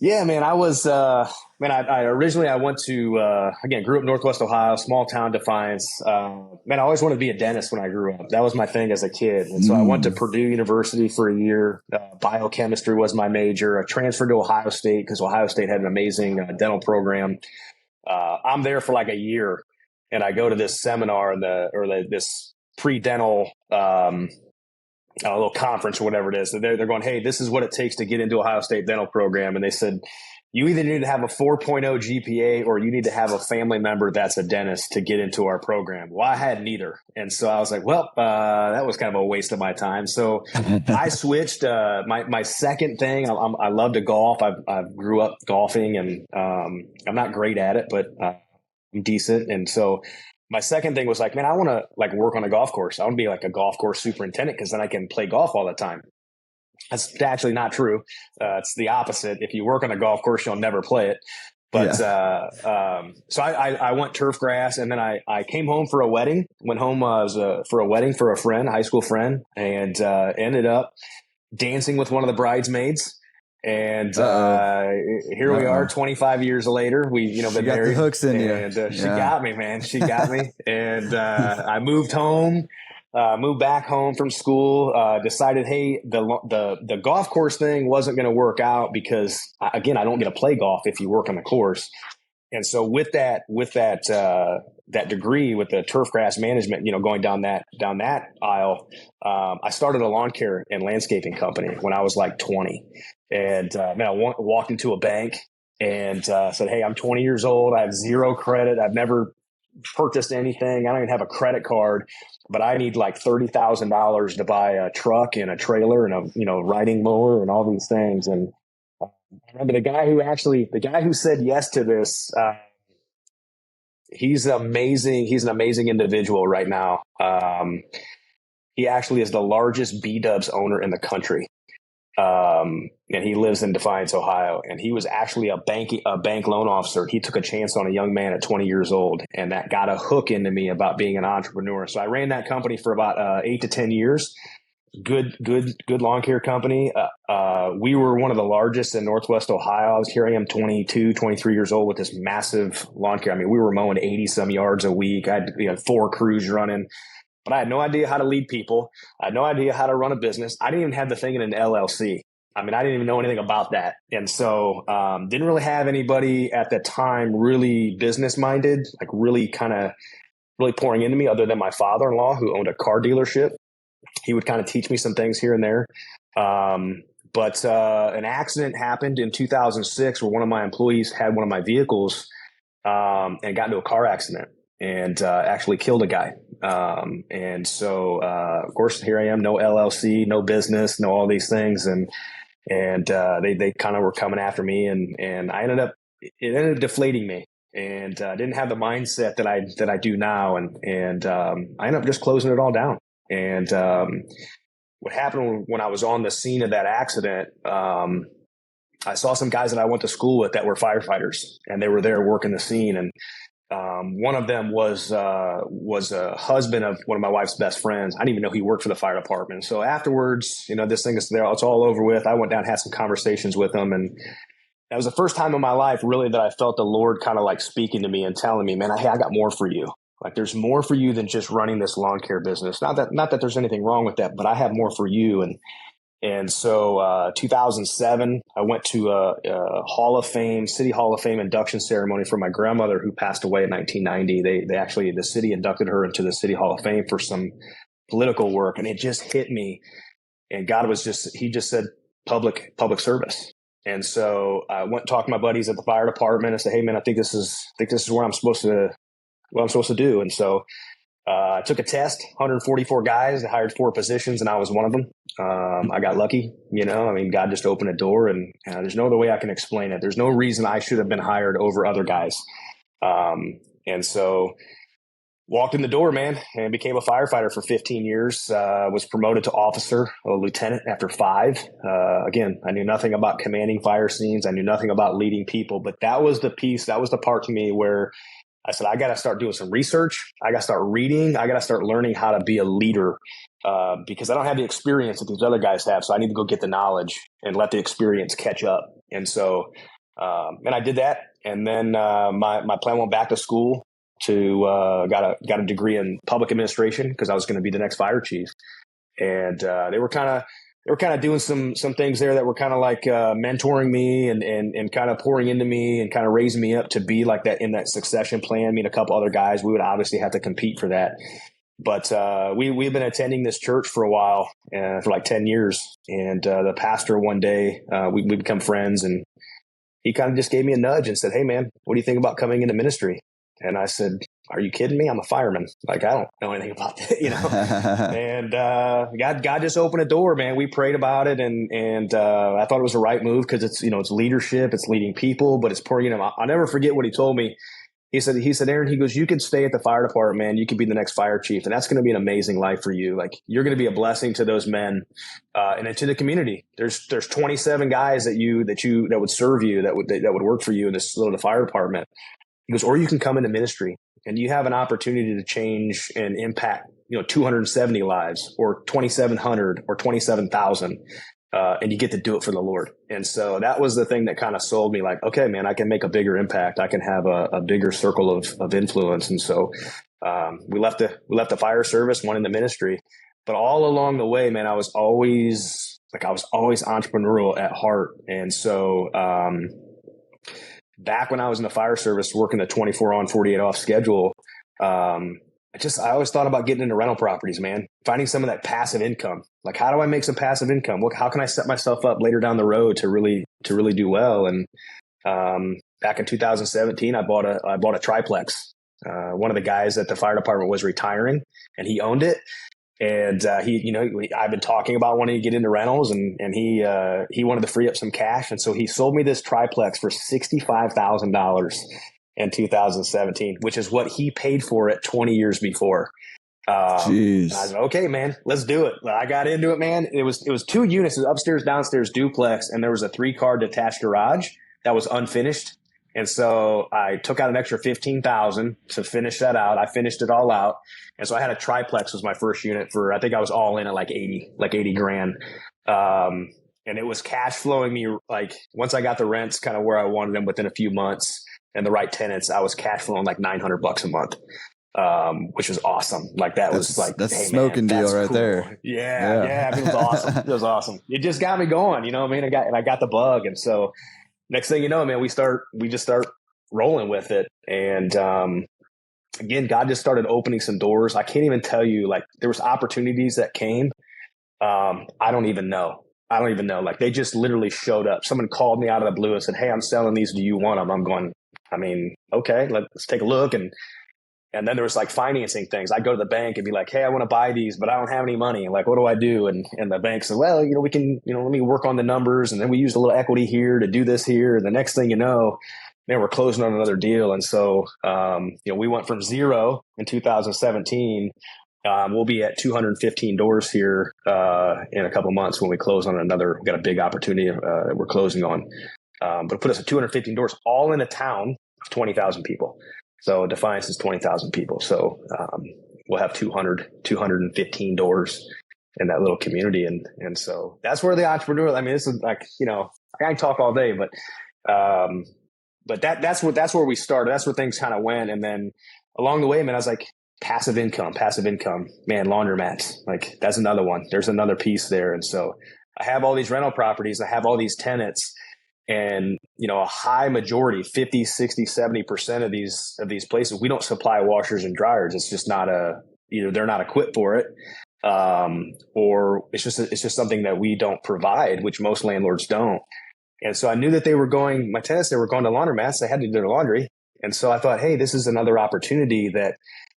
Yeah, man. I was, I originally went to, again, grew up in Northwest Ohio, small town, Defiance. I always wanted to be a dentist when I grew up. That was my thing as a kid. And so I went to Purdue University for a year. Biochemistry was my major. I transferred to Ohio State because Ohio State had an amazing dental program. I'm there for like a year, and I go to this seminar this pre-dental, a little conference or whatever it is. They're going, hey, this is what it takes to get into Ohio State dental program. And they said, you either need to have a 4.0 GPA or you need to have a family member that's a dentist to get into our program. Well, I had neither. And so I was like, well, that was kind of a waste of my time. So I switched. My second thing, I love to golf. I grew up golfing, and I'm not great at it, but I'm decent. And so my second thing was like, man, I want to like work on a golf course. I want to be like a golf course superintendent because then I can play golf all the time. That's actually not true. It's the opposite. If you work on a golf course, you'll never play it. But so I went turf grass, and then I came home for a wedding. Went home for a wedding for a friend, a high school friend, and ended up dancing with one of the bridesmaids. And here we are 25 years later. We've been married. The hooks in you. And she got me, man. She got me. And I moved home, moved back home from school, decided, hey, the golf course thing wasn't going to work out because, again, I don't get to play golf if you work on the course. And so with that degree, with the turf grass management, going down that aisle, I started a lawn care and landscaping company when I was like 20. And I walked into a bank and said, hey, I'm 20 years old. I have zero credit. I've never purchased anything. I don't even have a credit card, but I need like $30,000 to buy a truck and a trailer and a riding mower and all these things. And I remember the guy who said yes to this, he's amazing. He's an amazing individual right now. He actually is the largest B-dubs owner in the country. And he lives in Defiance, Ohio, and he was actually a bank loan officer. He took a chance on a young man at 20 years old, and that got a hook into me about being an entrepreneur. So I ran that company for about 8 to 10 years. Good lawn care company. We were one of the largest in Northwest Ohio. Here I am 22, 23 years old with this massive lawn care. I mean, we were mowing 80 some yards a week. I had 4 crews running, but I had no idea how to lead people. I had no idea how to run a business. I didn't even have the thing in an LLC. I mean, I didn't even know anything about that. And so, didn't really have anybody at the time really business minded, like really pouring into me other than my father-in-law who owned a car dealership. He would kind of teach me some things here and there. But an accident happened in 2006 where one of my employees had one of my vehicles and got into a car accident and actually killed a guy. And so, of course, here I am, no LLC, no business, no all these things. And they kind of were coming after me, and it ended up deflating me. And I didn't have the mindset that I do now. And I ended up just closing it all down. And what happened when I was on the scene of that accident, I saw some guys that I went to school with that were firefighters, and they were there working the scene. And one of them was a husband of one of my wife's best friends. I didn't even know he worked for the fire department. So afterwards, this thing is there, it's all over with. I went down and had some conversations with him, and that was the first time in my life really that I felt the Lord kind of like speaking to me and telling me, man, hey, I got more for you. Like there's more for you than just running this lawn care business. Not that there's anything wrong with that, but I have more for you. And so 2007, I went to a City Hall of Fame induction ceremony for my grandmother who passed away in 1990. They actually, the city inducted her into the City Hall of Fame for some political work. And it just hit me. And God he just said public service. And so I went and talked to my buddies at the fire department and said, hey man, I think this is what I'm supposed to do. And so I took a test, 144 guys, I hired 4 positions, and I was one of them. I got lucky, God just opened a door, and there's no other way I can explain it. There's no reason I should have been hired over other guys. And so walked in the door, man, and became a firefighter for 15 years, was promoted to officer, a lieutenant after 5. Again, I knew nothing about commanding fire scenes. I knew nothing about leading people, but that was the part to me where I said, I got to start doing some research. I got to start reading. I got to start learning how to be a leader, because I don't have the experience that these other guys have. So I need to go get the knowledge and let the experience catch up. And so, and I did that. And then, my plan went back to school to, got a degree in public administration because I was going to be the next fire chief. And, they were kind of doing some things there that were kind of like mentoring me and kind of pouring into me and kind of raising me up to be like that in that succession plan. Me and a couple other guys, we would obviously have to compete for that. But we've been attending this church for a while, for like 10 years. And the pastor one day, we become friends, and he kind of just gave me a nudge and said, hey, man, what do you think about coming into ministry? And I said, are you kidding me? I'm a fireman. Like, I don't know anything about that, And God just opened a door, man. We prayed about it, and I thought it was the right move because it's leadership, it's leading people, but it's pouring in them. I'll never forget what he told me. He said, Aaron, he goes, you could stay at the fire department, man. You could be the next fire chief, and that's going to be an amazing life for you. Like, you're going to be a blessing to those men, and then to the community. There's 27 guys that would serve you, that would work for you in this little fire department. He goes, or you can come into ministry and you have an opportunity to change and impact, 270 lives or 2,700 or 27,000. And you get to do it for the Lord. And so that was the thing that kind of sold me, like, okay, man, I can make a bigger impact. I can have a bigger circle of influence. And so, we left the fire service, went into ministry, but all along the way, man, I was always entrepreneurial at heart. And so, back when I was in the fire service, working the 24 on, 48 off schedule, I always thought about getting into rental properties, man, finding some of that passive income. Like, how do I make some passive income? How can I set myself up later down the road to really do well? And, back in 2017, I bought a triplex. One of the guys at the fire department was retiring, and he owned it. And, I've been talking about wanting to get into rentals, and he wanted to free up some cash. And so he sold me this triplex for $65,000 in 2017, which is what he paid for it 20 years before. Jeez. I said, okay, man, let's do it. I got into it, man. It was 2 units, it was upstairs, downstairs duplex. And there was a 3-car detached garage that was unfinished. And so I took out an extra $15,000 to finish that out. I finished it all out. And so I had a triplex was my first unit I think I was all in at like 80 grand. And it was cash flowing me, like, once I got the rents kind of where I wanted them within a few months and the right tenants, I was cash flowing like $900 a month. Which was awesome. Like, that's hey, man, smoking deal right cool. there. Yeah. It was awesome. It was awesome. It just got me going, you know what I mean? I got the bug. And so next thing you know, man, we just start rolling with it. And, again, God just started opening some doors. I can't even tell you, like, there was opportunities that came. I don't even know. Like, they just literally showed up. Someone called me out of the blue and said, hey, I'm selling these. Do you want them? I'm going, okay, let's take a look. And then there was like financing things. I go to the bank and be like, hey, I want to buy these, but I don't have any money. Like, what do I do? And the bank said, well, we can, let me work on the numbers. And then we used a little equity here to do this here. And the next thing you know, man, we're closing on another deal. And so, we went from 0 in 2017. We'll be at 215 doors here, in a couple of months when we close on another. We've got a big opportunity, that we're closing on. But it put us at 215 doors, all in a town of 20,000 people. So Defiance is 20,000 people. So, we'll have 215 doors in that little community. And so that's where the entrepreneurial, this is like, I can talk all day, but that's where we started. That's where things kind of went. And then along the way, man, I was like, passive income, man, laundromats, like, that's another one. There's another piece there. And so I have all these rental properties. I have all these tenants. And, a high majority, 50, 60, 70% of these places, we don't supply washers and dryers. It's just not either they're not equipped for it. or it's just something that we don't provide, which most landlords don't. And so I knew that my tenants, they were going to laundromats. They had to do their laundry. And so I thought, hey, this is another opportunity that,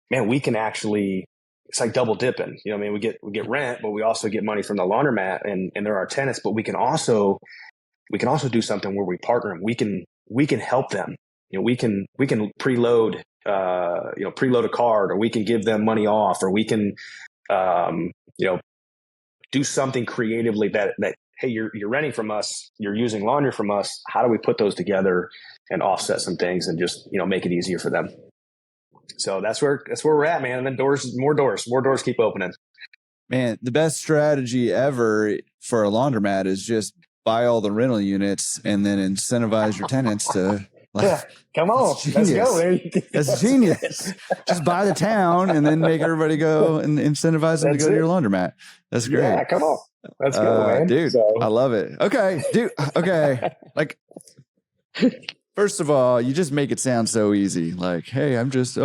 man, we can actually, it's like double dipping. You know what I mean? We get rent, but we also get money from the laundromat, and they're our tenants, but we can also do something where we partner them. We can help them. You know, we can preload, preload a card, or we can give them money off, or we can, do something creatively that, hey, you're renting from us, you're using laundry from us. How do we put those together and offset some things and just, make it easier for them? So that's where we're at, man. And then more doors keep opening. Man, the best strategy ever for a laundromat is just buy all the rental units and then incentivize your tenants to come on, let's go. That's genius. Just buy the town and then make everybody go and incentivize them to go to your laundromat. That's great. Yeah, come on. Let's go, man. Dude, so. I love it. Okay, dude. Okay. Like, first of all, you just make it sound so easy. Like, hey, I'm just,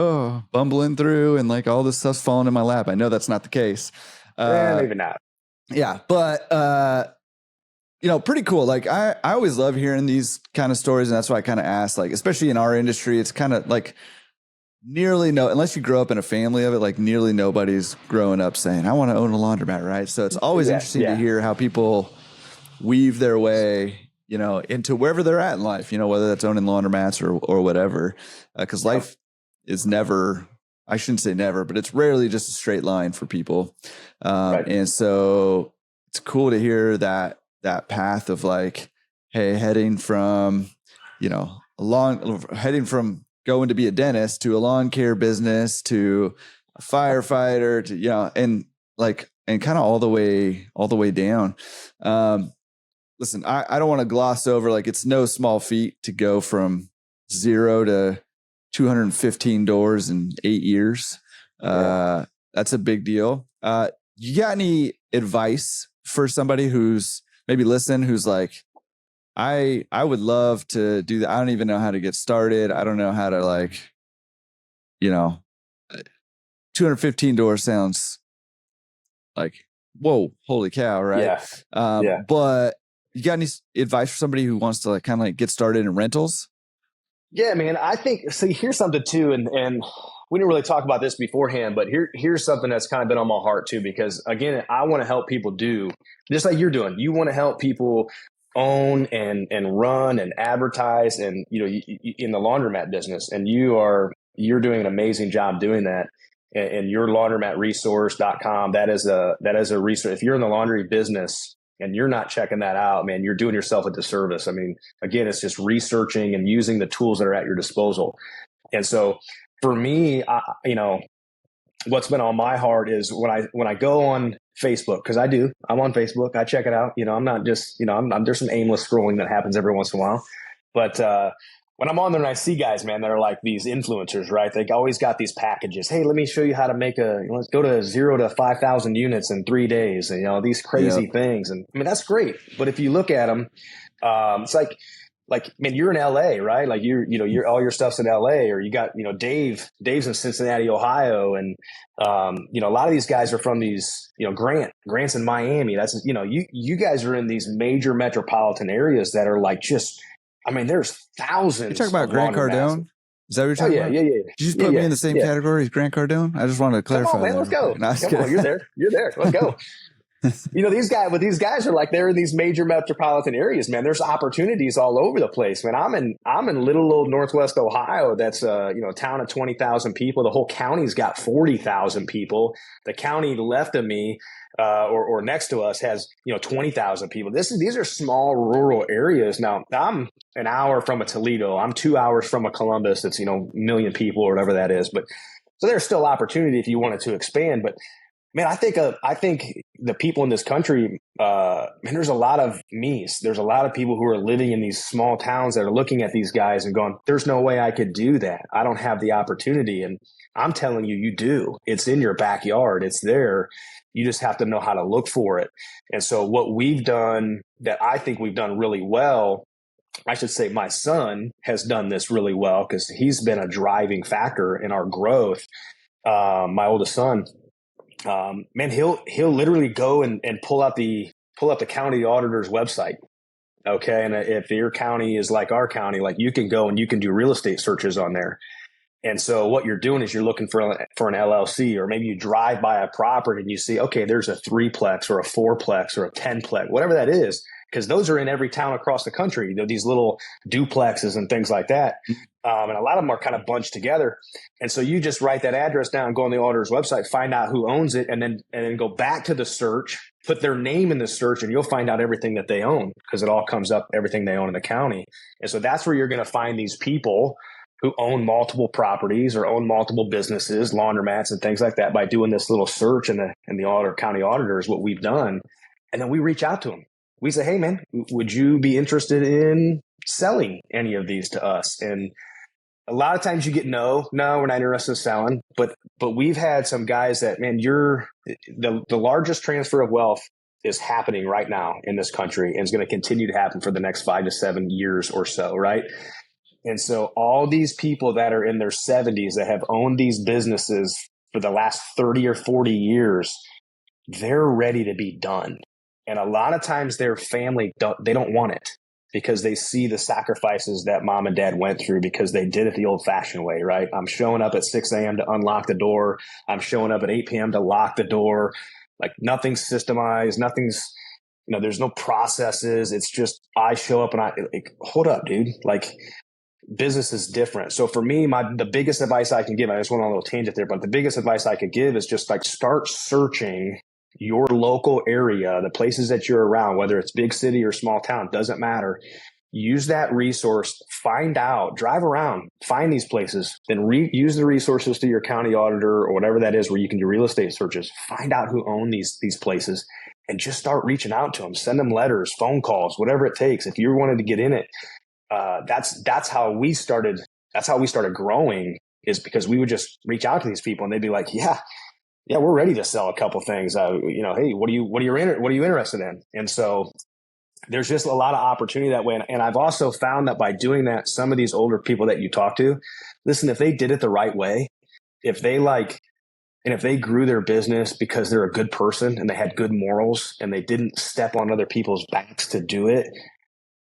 bumbling through and like all this stuff's falling in my lap. I know that's not the case. Maybe not. Yeah. But, pretty cool. Like I always love hearing these kind of stories. And that's why I kind of asked, like, especially in our industry, it's kind of like unless you grow up in a family of it, like nearly nobody's growing up saying, I want to own a laundromat. Right. So it's always interesting to hear how people weave their way, into wherever they're at in life, whether that's owning laundromats or whatever. Cause life is never, I shouldn't say never, but it's rarely just a straight line for people. Right. And so it's cool to hear that path of like, hey, heading from going to be a dentist to a lawn care business to a firefighter to, and kind of all the way down. Listen, I don't want to gloss over, like, it's no small feat to go from 0 to 215 doors in 8 years. That's a big deal. You got any advice for somebody who's maybe who's like, I would love to do that. I don't even know how to get started. I don't know how to 215 doors sounds like, whoa, holy cow. Right. Yeah. But you got any advice for somebody who wants to kind of get started in rentals? Yeah, man. I think, see, here's something too. And we didn't really talk about this beforehand, but here's something that's kind of been on my heart too, because again, I want to help people do just like you're doing. You want to help people own and run and advertise and, in the laundromat business. And you're doing an amazing job doing that. And your laundromatresource.com, that is a resource. If you're in the laundry business and you're not checking that out, man, you're doing yourself a disservice. I mean, again, it's just researching and using the tools that are at your disposal. And so for me, what's been on my heart is when I go on Facebook, because I'm on Facebook, I check it out. I'm not just, there's some aimless scrolling that happens every once in a while. But when I'm on there and I see guys, man, that are like these influencers, right? They always got these packages. Hey, let me show you how to let's go to 0 to 5,000 units in 3 days. And, these crazy things. And I mean, that's great. But if you look at them, it's like, man, you're in LA, right? Like you're all your stuff's in LA, or you got, Dave's in Cincinnati, Ohio. And, a lot of these guys are from these, Grant's in Miami. That's, you guys are in these major metropolitan areas that are like there's thousands. You talking about Grant Cardone? Is that what you're talking about? Yeah. Did you just put me in the same category as Grant Cardone? I just wanted to clarify. Come on, man, let's go. Come on, you're there. Let's go. These guys are like, they're in these major metropolitan areas, man. There's opportunities all over the place, man. I'm in little old Northwest Ohio. That's a town of 20,000 people. The whole county's got 40,000 people. The county left of me, or next to us has, 20,000 people. These are small rural areas. Now I'm an hour from a Toledo. I'm 2 hours from a Columbus. That's, a million people or whatever that is. But so there's still opportunity if you wanted to expand, but man, I think the people in this country, there's a lot of me's. There's a lot of people who are living in these small towns that are looking at these guys and going, there's no way I could do that. I don't have the opportunity. And I'm telling you, you do. It's in your backyard. It's there. You just have to know how to look for it. And so what we've done that I think we've done really well, I should say my son has done this really well because he's been a driving factor in our growth. My oldest son, man, he'll literally go and pull up the county auditor's website. Okay. And if your county is like our county, like you can go and you can do real estate searches on there. And so what you're doing is you're looking for an LLC, or maybe you drive by a property and you see, okay, there's a 3-plex or a 4-plex or a 10-plex, whatever that is, because those are in every town across the country. These little duplexes and things like that. And a lot of them are kind of bunched together. And so you just write that address down, go on the auditor's website, find out who owns it, and then go back to the search, put their name in the search, and you'll find out everything that they own, because it all comes up, everything they own in the county. And so that's where you're going to find these people who own multiple properties or own multiple businesses, laundromats and things like that, by doing this little search in the county auditor is what we've done. And then we reach out to them. We say, hey, man, would you be interested in selling any of these to us? And a lot of times you get no, we're not interested in selling. But we've had some guys that, man, the largest transfer of wealth is happening right now in this country, and is going to continue to happen for the next 5 to 7 years or so, right? And so all these people that are in their 70s that have owned these businesses for the last 30 or 40 years, they're ready to be done. And a lot of times their family don't want it, because they see the sacrifices that mom and dad went through because they did it the old fashioned way, right? I'm showing up at 6 a.m. to unlock the door. I'm showing up at 8 p.m. to lock the door. Like, nothing's systemized. Nothing's, there's no processes. It's just, I show up and hold up, dude. Like, business is different. So for me, the biggest advice I can give, I just went on a little tangent there, but the biggest advice I could give is just like, start searching your local area, the places that you're around, whether it's big city or small town, doesn't matter. Use that resource, find out, drive around, find these places, then use the resources to your county auditor or whatever that is where you can do real estate searches. Find out who own these places and just start reaching out to them. Send them letters, phone calls, whatever it takes. If you wanted to get in it, that's how we started. That's how we started growing, is because we would just reach out to these people and they'd be like, yeah, we're ready to sell a couple things. Hey, what are you interested in? And so there's just a lot of opportunity that way. And I've also found that by doing that, some of these older people that you talk to, listen, if they did it the right way, if they grew their business because they're a good person and they had good morals and they didn't step on other people's backs to do it,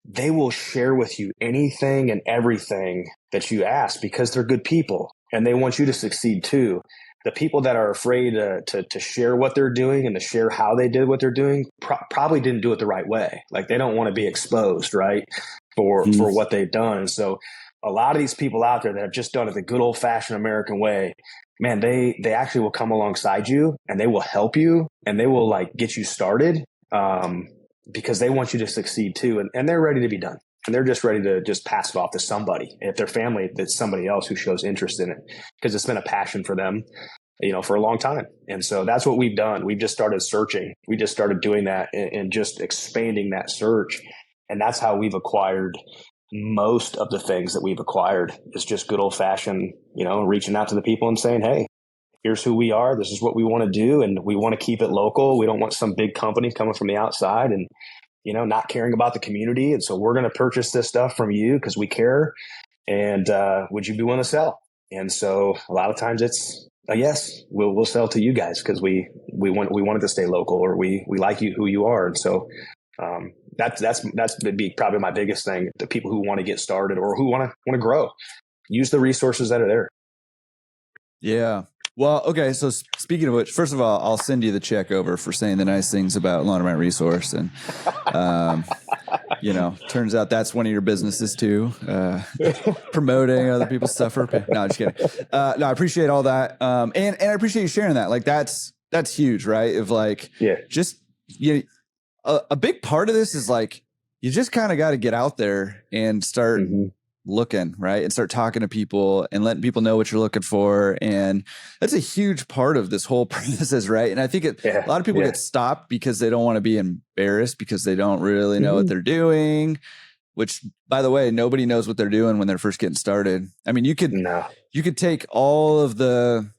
they will share with you anything and everything that you ask, because they're good people and they want you to succeed too. The people that are afraid to share what they're doing and to share how they did what they're doing probably didn't do it the right way. Like, they don't want to be exposed, right, for what they've done. And so a lot of these people out there that have just done it the good old fashioned American way, man, they actually will come alongside you and they will help you and they will like get you started, because they want you to succeed too. And they're ready to be done. And they're just ready to just pass it off to somebody. If their family, that's somebody else who shows interest in it, because it's been a passion for them, for a long time. And so that's what we've done. We've just started searching. We just started doing that and just expanding that search. And that's how we've acquired most of the things that we've acquired. It's just good old fashioned, reaching out to the people and saying, hey, here's who we are. This is what we want to do. And we want to keep it local. We don't want some big company coming from the outside and, not caring about the community. And so we're going to purchase this stuff from you because we care. And would you be willing to sell? And so a lot of times it's a yes, we'll sell to you guys because we want it to stay local, or we like you, who you are. And so that's would be probably my biggest thing. The people who want to get started or who want to grow, use the resources that are there. Yeah. Well, okay. So speaking of which, first of all, I'll send you the check over for saying the nice things about Laundromat Resource. And, turns out that's one of your businesses too. Promoting other people's stuff. No, just kidding. No, I appreciate all that. And I appreciate you sharing that. Like, that's huge, right? Of like, a big part of this is like, you just kind of got to get out there and start looking, right? And start talking to people and letting people know what you're looking for. And that's a huge part of this whole process, right? And I think a lot of people get stopped because they don't want to be embarrassed because they don't really know what they're doing, which, by the way, nobody knows what they're doing when they're first getting started. I mean, you could take all of the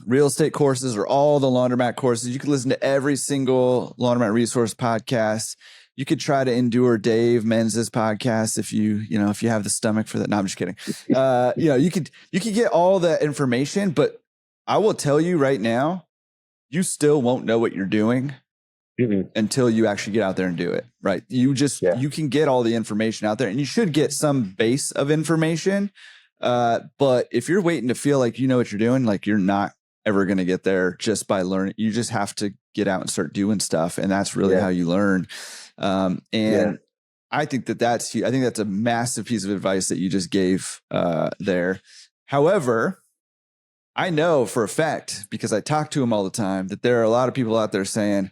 real estate courses or all the laundromat courses. You could listen to every single Laundromat Resource podcast. You could try to endure Dave Menz's podcast if you have the stomach for that. No, I'm just kidding. You could get all that information, but I will tell you right now, you still won't know what you're doing until you actually get out there and do it. Right. You can get all the information out there, and you should get some base of information. But if you're waiting to feel like you know what you're doing, like you're not ever going to get there just by learning. You just have to get out and start doing stuff. And that's really how you learn. I think that's a massive piece of advice that you just gave there. However, I know for a fact, because I talk to them all the time, that there are a lot of people out there saying,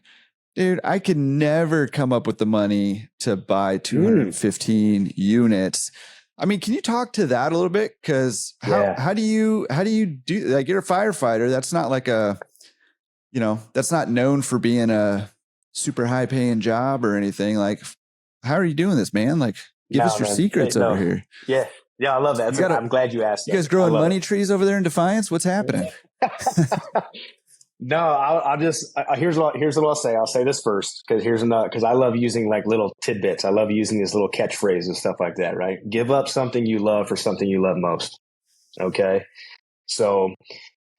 dude, I could never come up with the money to buy 215 units. I mean, can you talk to that a little bit? Because how do you do, like, you're a firefighter. That's not like that's not known for being a super high paying job or anything. Like, how are you doing this, man? Like, give us your secrets over here. Yeah. Yeah. I love that. I'm glad you asked. You guys growing money trees over there in Defiance? What's happening? No, I'll just, here's what I'll say. I'll say this first, because I love using like little tidbits. I love using these little catchphrases and stuff like that, right? Give up something you love for something you love most. Okay. So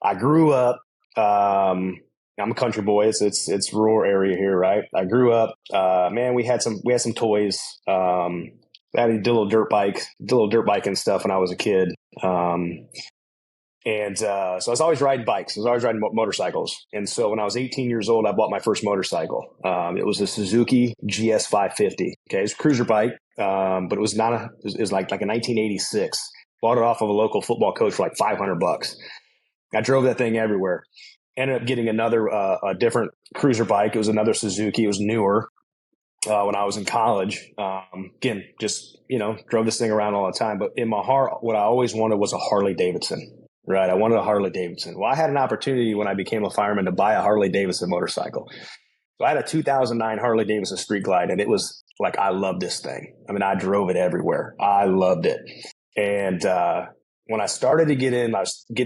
I grew up, I'm a country boy. It's rural area here, right? I grew up, man, we had some toys. I had a little dirt bike and stuff when I was a kid. So I was always riding bikes. I was always riding motorcycles. And so when I was 18 years old, I bought my first motorcycle. It was a Suzuki GS 550. Okay. It's a cruiser bike. But it was it was like a 1986. Bought it off of a local football coach for like $500. I drove that thing everywhere. Ended up getting a different cruiser bike. It was another Suzuki. It was newer. When I was in college, again, just, drove this thing around all the time. But in my heart, what I always wanted was a Harley Davidson. Right. I wanted a Harley Davidson. Well, I had an opportunity when I became a fireman to buy a Harley Davidson motorcycle. So I had a 2009 Harley Davidson Street Glide, and it was like, I love this thing. I mean, I drove it everywhere. I loved it. And when I started to get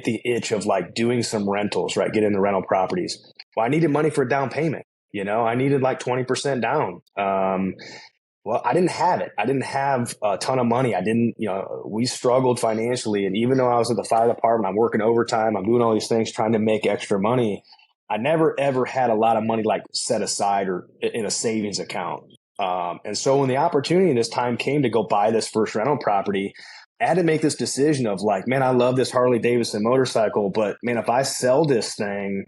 the itch of like doing some rentals, right? Get into rental properties. Well, I needed money for a down payment. I needed like 20% down. Well, I didn't have it. I didn't have a ton of money. We struggled financially. And even though I was at the fire department, I'm working overtime, I'm doing all these things, trying to make extra money. I never, ever had a lot of money like set aside or in a savings account. And so when the opportunity and this time came to go buy this first rental property, I had to make this decision of like, man, I love this Harley Davidson motorcycle, but man, if I sell this thing,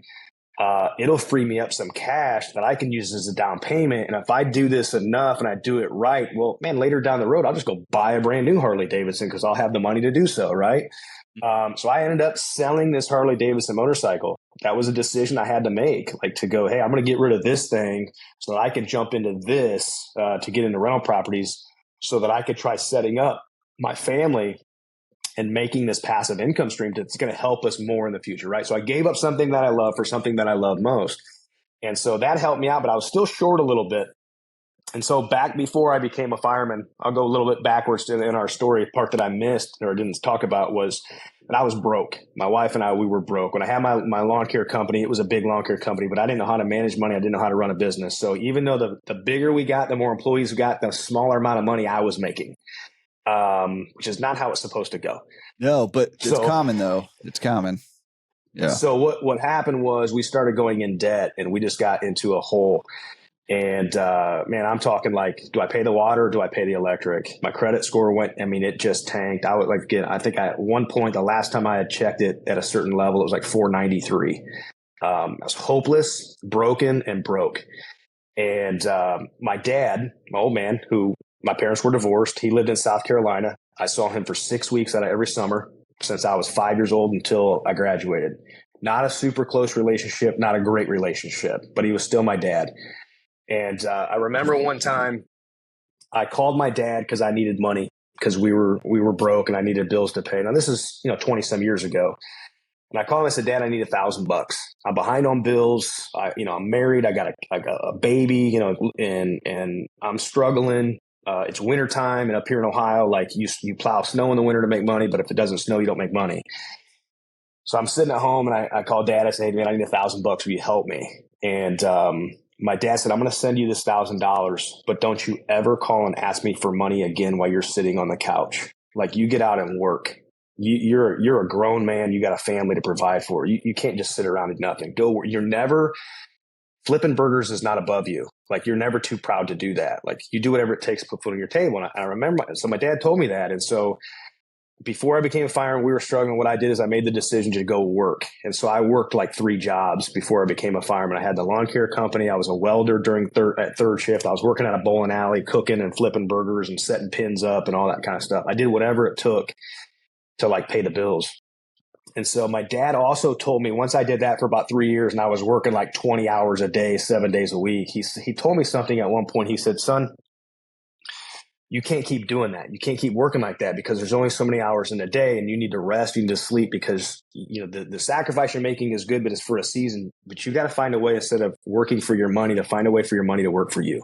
it'll free me up some cash that I can use as a down payment. And if I do this enough and I do it right, well, man, later down the road, I'll just go buy a brand new Harley Davidson because I'll have the money to do so. Right. So I ended up selling this Harley Davidson motorcycle. That was a decision I had to make, like to go, hey, I'm going to get rid of this thing so that I can jump into this to get into rental properties so that I could try setting up my family and making this passive income stream that's going to help us more in the future, right? So I gave up something that I love for something that I love most. And so that helped me out, but I was still short a little bit. And so back before I became a fireman, I'll go a little bit backwards in our story. Part that I missed or didn't talk about was that I was broke. My wife and we were broke. When I had my lawn care company, it was a big lawn care company, but I didn't know how to manage money. I didn't know how to run a business. So even though the bigger we got, the more employees we got, the smaller amount of money I was making. Which is not how it's supposed to go. No, but it's common though. It's common. Yeah. So what happened was we started going in debt and we just got into a hole. And, man, I'm talking like, do I pay the water or do I pay the electric? My credit score it just tanked. I think at one point, the last time I had checked it at a certain level, it was like 493. I was hopeless, broken and broke. And, my dad, my old man, who my parents were divorced. He lived in South Carolina. I saw him for 6 weeks out of every summer since I was 5 years old until I graduated. Not a super close relationship, not a great relationship, but he was still my dad. And I remember one time I called my dad because I needed money because we were broke and I needed bills to pay. Now this is 20 some years ago. And I called him and said, Dad, I need $1,000. I'm behind on bills. I'm married. I got a baby, and I'm struggling. It's wintertime, and up here in Ohio, like you plow snow in the winter to make money, but if it doesn't snow, you don't make money. So I'm sitting at home and I called Dad. I said, hey, man, I need $1,000. Will you help me? And my dad said, I'm going to send you this $1,000, but don't you ever call and ask me for money again while you're sitting on the couch. Like, you get out and work. you're a grown man. You got a family to provide for. You can't just sit around and nothing. You're never flipping burgers is not above you. Like, you're never too proud to do that. Like, you do whatever it takes to put food on your table. And I remember, so my dad told me that. And so before I became a fireman, we were struggling. What I did is I made the decision to go work. And so I worked like 3 jobs before I became a fireman. I had the lawn care company. I was a welder during third shift. I was working at a bowling alley, cooking and flipping burgers and setting pins up and all that kind of stuff. I did whatever it took to like pay the bills. And so my dad also told me, once I did that for about 3 years and I was working like 20 hours a day, 7 days a week, he told me something at one point. He said, son, you can't keep doing that. You can't keep working like that, because there's only so many hours in a day, and you need to rest, you need to sleep, because the sacrifice you're making is good, but it's for a season. But you got to find a way, instead of working for your money, to find a way for your money to work for you.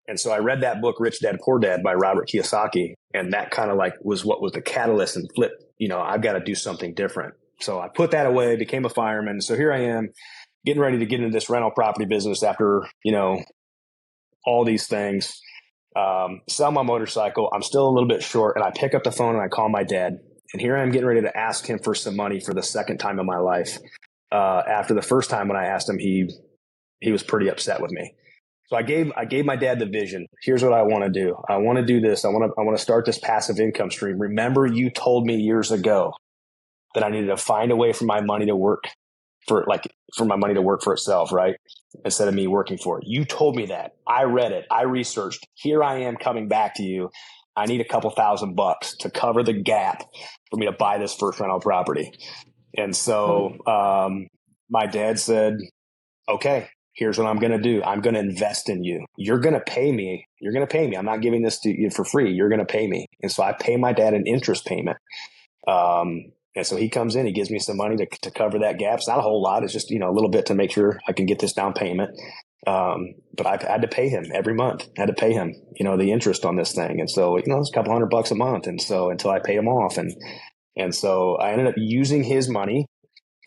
And so I read that book, Rich Dad, Poor Dad by Robert Kiyosaki. And that kind of like was what was the catalyst and flip, I've got to do something different. So I put that away, became a fireman. So here I am getting ready to get into this rental property business after, all these things. Sell my motorcycle. I'm still a little bit short, and I pick up the phone and I call my dad. And here I am getting ready to ask him for some money for the second time in my life. After the first time when I asked him, he was pretty upset with me. So I gave my dad the vision. Here's what I want to do. I want to do this. I want to start this passive income stream. Remember, you told me years ago that I needed to find a way for my money to work for my money to work for itself, right? Instead of me working for it. You told me that. I read it. I researched. Here I am coming back to you. I need a couple $1,000 to cover the gap for me to buy this first rental property. And so my dad said, okay, here's what I'm going to do. I'm going to invest in you. You're going to pay me. You're going to pay me. I'm not giving this to you for free. You're going to pay me. And so I pay my dad an interest payment. And so he comes in, he gives me some money to cover that gap. It's not a whole lot. It's just, a little bit to make sure I can get this down payment. But I had to pay him every month. I had to pay him, the interest on this thing. And so, it's a couple $100 a month. And so until I pay him off. And so I ended up using his money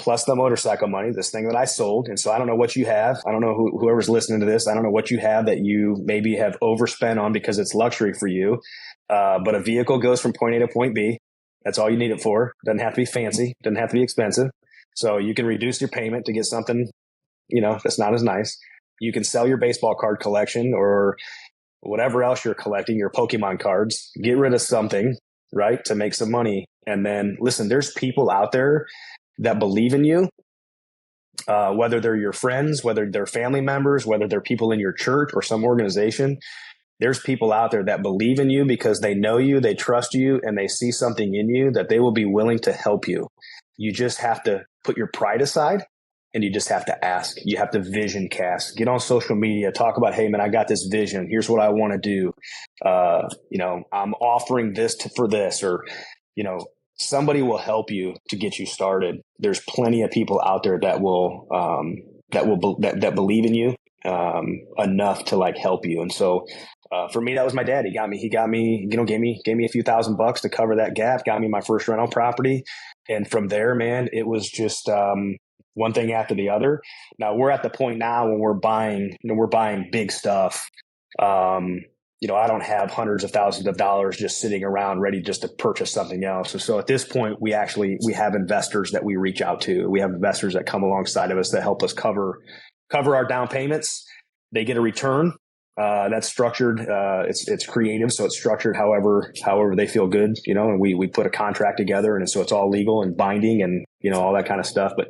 plus the motorcycle money, this thing that I sold. And so I don't know what you have. I don't know whoever's listening to this. I don't know what you have that you maybe have overspent on because it's luxury for you. But a vehicle goes from point A to point B. That's all you need it for. Doesn't have to be fancy. Doesn't have to be expensive. So you can reduce your payment to get something, that's not as nice. You can sell your baseball card collection or whatever else you're collecting, your Pokemon cards, get rid of something, right, to make some money. And then listen, there's people out there that believe in you, whether they're your friends, whether they're family members, whether they're people in your church or some organization. There's people out there that believe in you because they know you, they trust you, and they see something in you that they will be willing to help you. You just have to put your pride aside and you just have to ask. You have to vision cast. Get on social media, talk about, hey man, I got this vision. Here's what I want to do. I'm offering this for this, or, somebody will help you to get you started. There's plenty of people out there that believe in you enough to like help you. And so for me, that was my dad. He got me, gave me a few $1,000 to cover that gap, got me my first rental property. And from there, man, it was just one thing after the other. Now we're at the point now when we're buying big stuff. I don't have hundreds of thousands of dollars just sitting around ready just to purchase something else. And so at this point, we have investors that we reach out to. We have investors that come alongside of us that help us cover our down payments. They get a return. That's structured. It's creative. So it's structured however they feel good, and we put a contract together, and so it's all legal and binding and, all that kind of stuff. But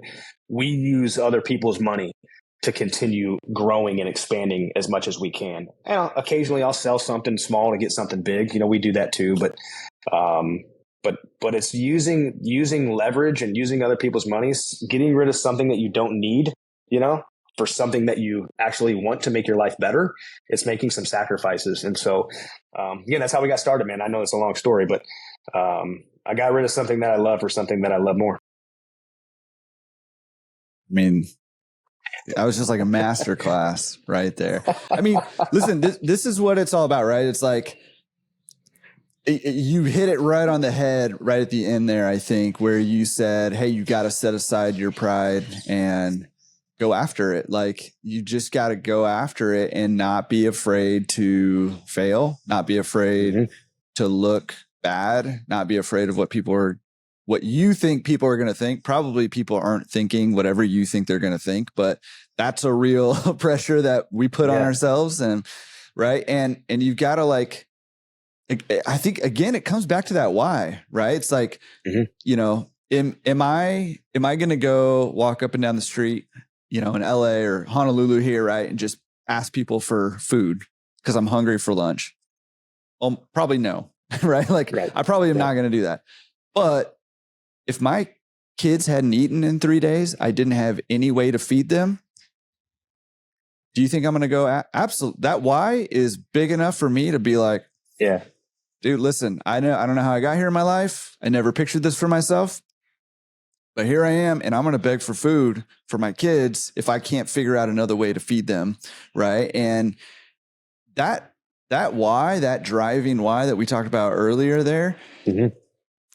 we use other people's money to continue growing and expanding as much as we can. And occasionally I'll sell something small to get something big. We do that too, but it's using leverage and using other people's money, getting rid of something that you don't need, for something that you actually want to make your life better. It's making some sacrifices. And so, that's how we got started, man. I know it's a long story, but I got rid of something that I love for something that I love more. I mean, I was just like a master class right there. I mean, listen, this is what it's all about, right? It's like you hit it right on the head right at the end there, I think, where you said, hey, you got to set aside your pride and go after it. Like, you just got to go after it and not be afraid to fail, not be afraid to look bad, not be afraid of what people are what you think people are going to think. Probably people aren't thinking whatever you think they're going to think, but that's a real pressure that we put on ourselves. And right. And you've got to like, I think again, it comes back to that why, right? It's like, you know, am I going to go walk up and down the street, you know, in LA or Honolulu here, right, and just ask people for food because I'm hungry for lunch? Probably no, right? Like I probably am not going to do that. But if my kids hadn't eaten in 3 days, I didn't have any way to feed them. Do you think I'm going to go? Absolutely. That why is big enough for me to be like, dude, listen, I don't know how I got here in my life. I never pictured this for myself, but here I am, and I'm going to beg for food for my kids if I can't figure out another way to feed them. Right. And that why, that driving why that we talked about earlier there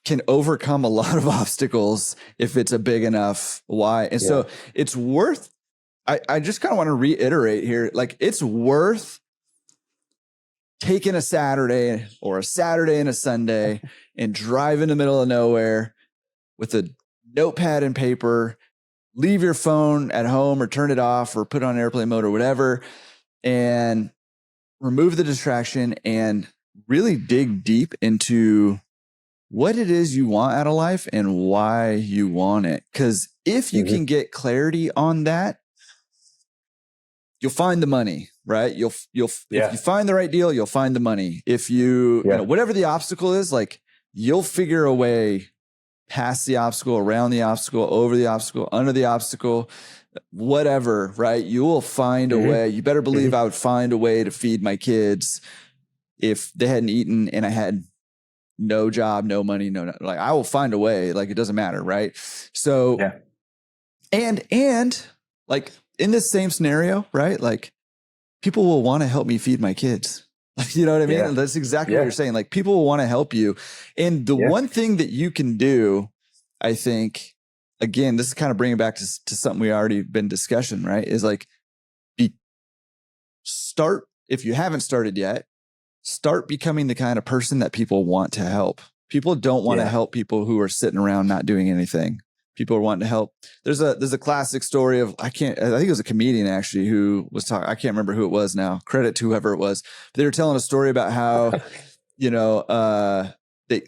can overcome a lot of obstacles if it's a big enough why. And so it's worth, I just kind of want to reiterate here, like it's worth taking a Saturday or a Saturday and a Sunday and drive in the middle of nowhere with a notepad and paper, leave your phone at home or turn it off or put on airplane mode or whatever, and remove the distraction and really dig deep into what it is you want out of life and why you want it. Because if you can get clarity on that, you'll find the money, right? If you find the right deal, you'll find the money. If you know, whatever the obstacle is, like you'll figure a way past the obstacle, around the obstacle, over the obstacle, under the obstacle, whatever, right? You will find a way. You better believe I would find a way to feed my kids if they hadn't eaten and I had no job, no money, like I will find a way. Like it doesn't matter, right? So, and like in this same scenario, right? Like people will want to help me feed my kids. You know what I mean? And that's exactly what you're saying. Like people will want to help you. And the one thing that you can do, I think, again, this is kind of bringing back to something we already been discussing, right? Is like start, if you haven't started yet, start becoming the kind of person that people want to help. People don't want to help people who are sitting around not doing anything. People are wanting to help. There's a classic story of, I think it was a comedian actually who was talking, I can't remember who it was now, credit to whoever it was. But they were telling a story about how, you know, they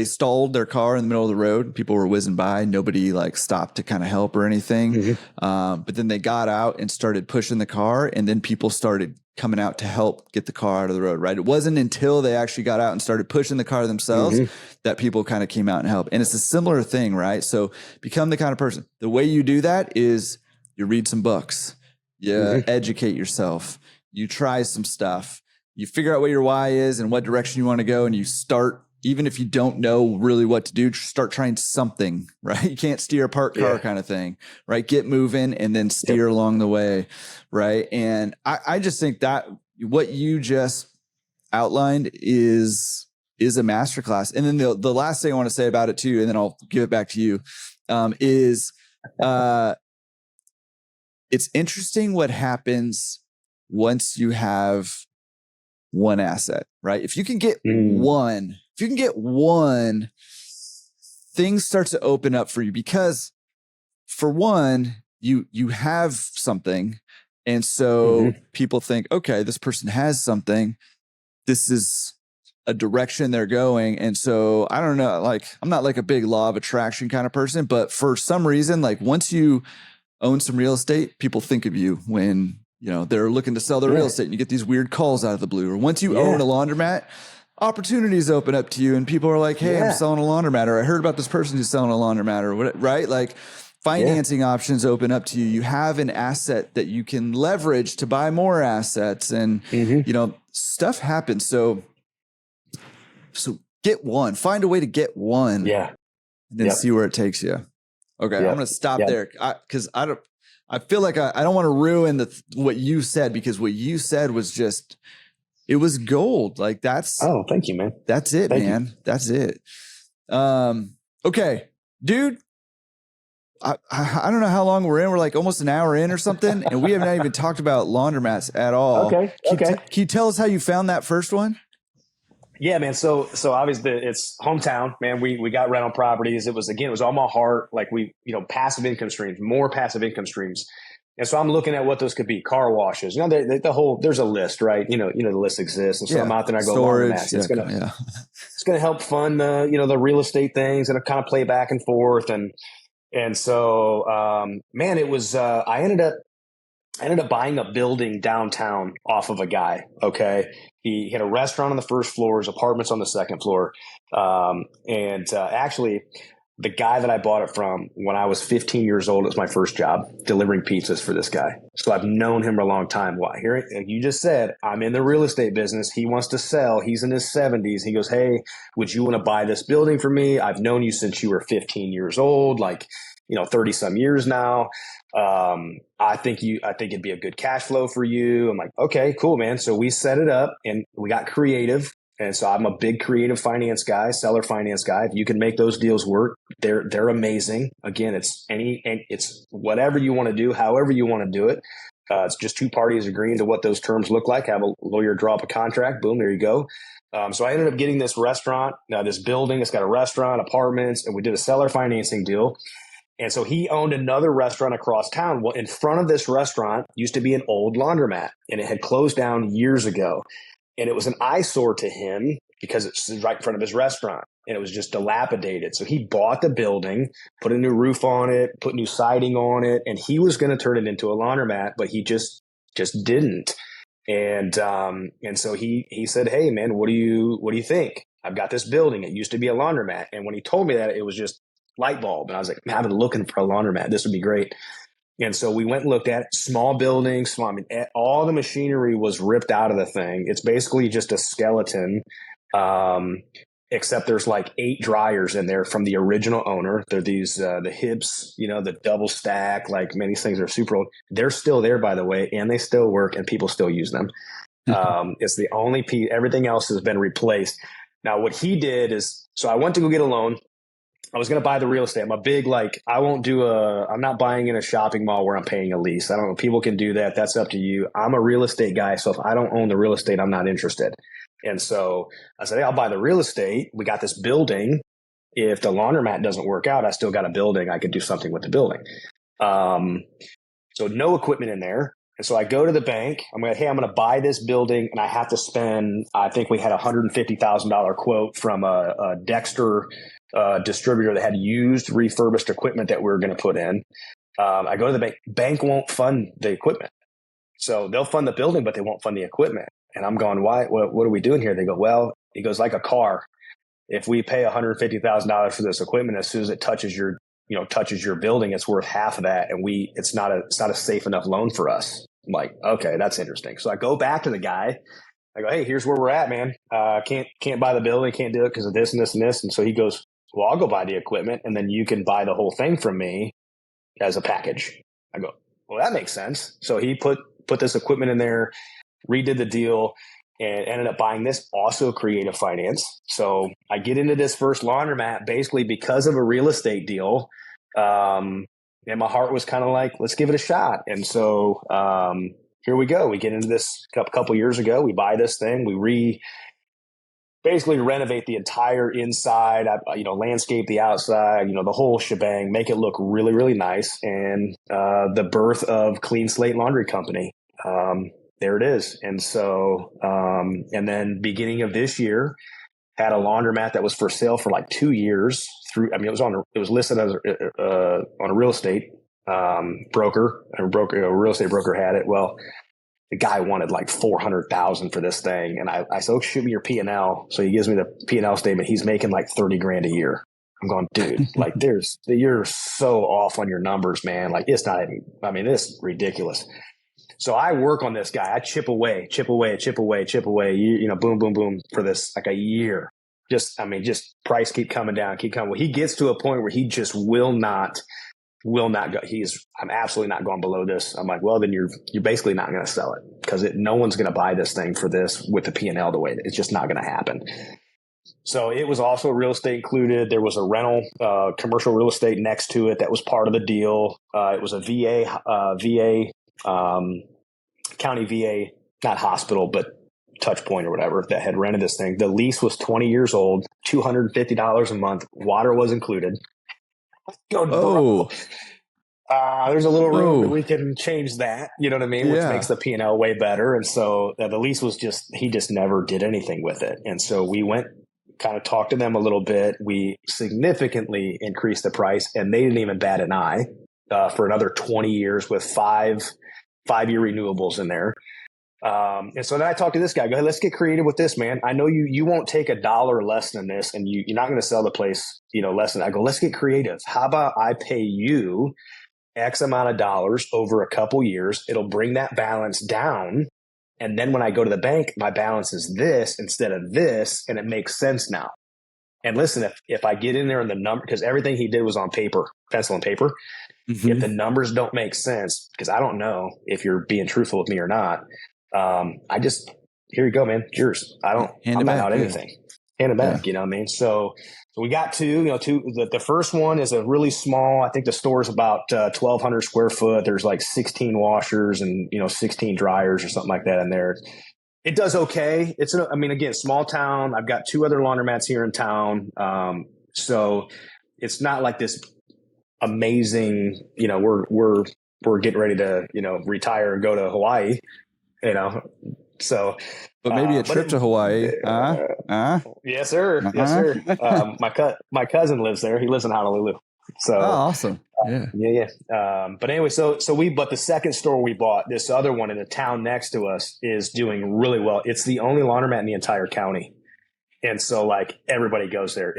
stalled their car in the middle of the road. People were whizzing by. Nobody like stopped to kind of help or anything. But then they got out and started pushing the car, and then people started coming out to help get the car out of the road, right? It wasn't until they actually got out and started pushing the car themselves that people kind of came out and helped. And it's a similar thing, right? So become the kind of person. The way you do that is you read some books, you educate yourself, you try some stuff, you figure out what your why is and what direction you want to go, and you start, even if you don't know really what to do, start trying something, right? You can't steer a parked car kind of thing, right? Get moving and then steer along the way, right? And I just think that what you just outlined is a masterclass. And then the last thing I want to say about it too, and then I'll give it back to you, is it's interesting what happens once you have one asset, right? If you can get one, things start to open up for you, because for one, you have something. And so people think, okay, this person has something. This is a direction they're going. And so I don't know, like, I'm not like a big law of attraction kind of person, but for some reason, like once you own some real estate, people think of you when, you know, they're looking to sell their real estate, and you get these weird calls out of the blue. Or once you own a laundromat, opportunities open up to you, and people are like, hey, I'm selling a laundromat, or I heard about this person who's selling a laundromat, or what, right? Like financing options open up to you. You have an asset that you can leverage to buy more assets, and, you know, stuff happens. So get one, find a way to get one, and then see where it takes you. Okay. I'm going to stop there. Cause I feel like I don't want to ruin what you said, because what you said was just, it was gold. Like that's, thank you, man. That's it, man. That's it. Okay, dude, I don't know how long we're in. We're like almost an hour in or something. And we haven't even talked about laundromats at all. Okay. Can you tell us how you found that first one? Yeah, man. So obviously it's hometown, man. We got rental properties. It was all my heart. Like passive income streams, more passive income streams. And so I'm looking at what those could be. Car washes, there's a list, right? The list exists. And so I'm out there and I go, storage. It's going to help fund the real estate things and kind of play back and forth. And so, man, it was, I ended up buying a building downtown off of a guy. Okay. He had a restaurant on the first floor, his apartments on the second floor. Actually, the guy that I bought it from when I was 15 years old, it was my first job delivering pizzas for this guy. So I've known him for a long time. Well, here, you just said, I'm in the real estate business. He wants to sell. He's in his 70s. He goes, hey, would you want to buy this building for me? I've known you since you were 15 years old, 30 some years now. I think it'd be a good cash flow for you. I'm like, okay, cool, man. So we set it up and we got creative. And so I'm a big creative finance guy, seller finance guy. If you can make those deals work, they're amazing. Again, it's whatever you want to do, however you want to do it. It's just two parties agreeing to what those terms look like. Have a lawyer draw up a contract. Boom, there you go. So I ended up getting this restaurant, this building. It's got a restaurant, apartments, and we did a seller financing deal. And so he owned another restaurant across town. Well, in front of this restaurant used to be an old laundromat, and it had closed down years ago. And it was an eyesore to him because it's right in front of his restaurant, and it was just dilapidated. So he bought the building, put a new roof on it, put new siding on it, and he was going to turn it into a laundromat, but he just didn't. And so he said, hey, man, what do you think? I've got this building. It used to be a laundromat. And when he told me that, it was just light bulb. And I was like, man, I've been looking for a laundromat. This would be great. And so we went and looked at it. Small buildings. All the machinery was ripped out of the thing. It's basically just a skeleton, except there's 8 dryers in there from the original owner. They're these, the hips, the double stack, many things are super old. They're still there, by the way, and they still work and people still use them. It's the only piece. Everything else has been replaced. Now, what he did is, so I went to go get a loan. I was going to buy the real estate. I'm a big, I'm not buying in a shopping mall where I'm paying a lease. I don't know. People can do that. That's up to you. I'm a real estate guy. So if I don't own the real estate, I'm not interested. And so I said, hey, I'll buy the real estate. We got this building. If the laundromat doesn't work out, I still got a building. I could do something with the building. So no equipment in there. And so I go to the bank. I'm going to buy this building, and I have to spend, I think we had a $150,000 quote from a Dexter distributor that had used refurbished equipment that we were going to put in. I go to the bank. Bank won't fund the equipment. So they'll fund the building, but they won't fund the equipment. And I'm going, why? What are we doing here? They go, well, he goes, like a car. If we pay $150,000 for this equipment, as soon as it touches your building, it's worth half of that. And it's not a safe enough loan for us. I'm like, okay, that's interesting. So I go back to the guy. I go, hey, here's where we're at, man. Can't buy the building. Can't do it because of this and this and this. And so he goes, well, I'll go buy the equipment and then you can buy the whole thing from me as a package. I go, well, that makes sense. So he put this equipment in there, redid the deal, and ended up buying this, also creative finance. So I get into this first laundromat basically because of a real estate deal. And my heart was kind of like, let's give it a shot. And so here we go. We get into this a couple years ago. We buy this thing. We basically renovate the entire inside, landscape the outside, the whole shebang, make it look really, really nice. And the birth of Clean Slate Laundry Company. There it is. And so, and then beginning of this year, had a laundromat that was for sale for 2 years. It was listed as on a real estate broker. A real estate broker had it. Well, the guy wanted $400,000 for this thing, and I said, "Oh, shoot me your P&L." So he gives me the P&L statement. He's making $30,000 a year. I'm going, dude, you're so off on your numbers, man. It's not even. It's ridiculous. So I work on this guy. I chip away, boom, boom, boom for this a year. Just price keep coming down. Well, he gets to a point where he just will not go. I'm absolutely not going below this. I'm like, well, then you're basically not going to sell it because no one's going to buy this thing for this with the P&L the way that it's just not going to happen. So it was also real estate included. There was a rental, commercial real estate next to it that was part of the deal. It was a VA, county VA, not hospital, but touch point or whatever that had rented this thing. The lease was 20 years old, $250 a month. Water was included. There's a little room that we can change that, you know what I mean? Which makes the P&L way better. And so the lease was he just never did anything with it. And so we went, kind of talked to them a little bit. We significantly increased the price, and they didn't even bat an eye for another 20 years with five-year renewables in there. And so then I talked to this guy, go, hey, let's get creative with this, man. I know you won't take $1 less than this, and you're not going to sell the place, less than that. I go, let's get creative. How about I pay you X amount of dollars over a couple years? It'll bring that balance down. And then when I go to the bank, my balance is this instead of this, and it makes sense now. And listen, if I get in there and the number, because everything he did was on paper, pencil and paper, if the numbers don't make sense, because I don't know if you're being truthful with me or not, here you go, man, it's yours. I'm not out anything. Hand it back, you know what I mean? So we got two. The first one is a really small, I think the store is about 1,200 square foot. There's like 16 washers and, 16 dryers or something like that in there. It does okay. Again, small town. I've got 2 other laundromats here in town. So it's not like this amazing, we're getting ready to, retire and go to Hawaii, so. But maybe a trip to Hawaii. Yes, sir. Yes, sir. My cousin lives there. He lives in Honolulu. So awesome. Yeah. But anyway, but the second store we bought, this other one in the town next to us, is doing really well. It's the only laundromat in the entire county. And so like everybody goes there.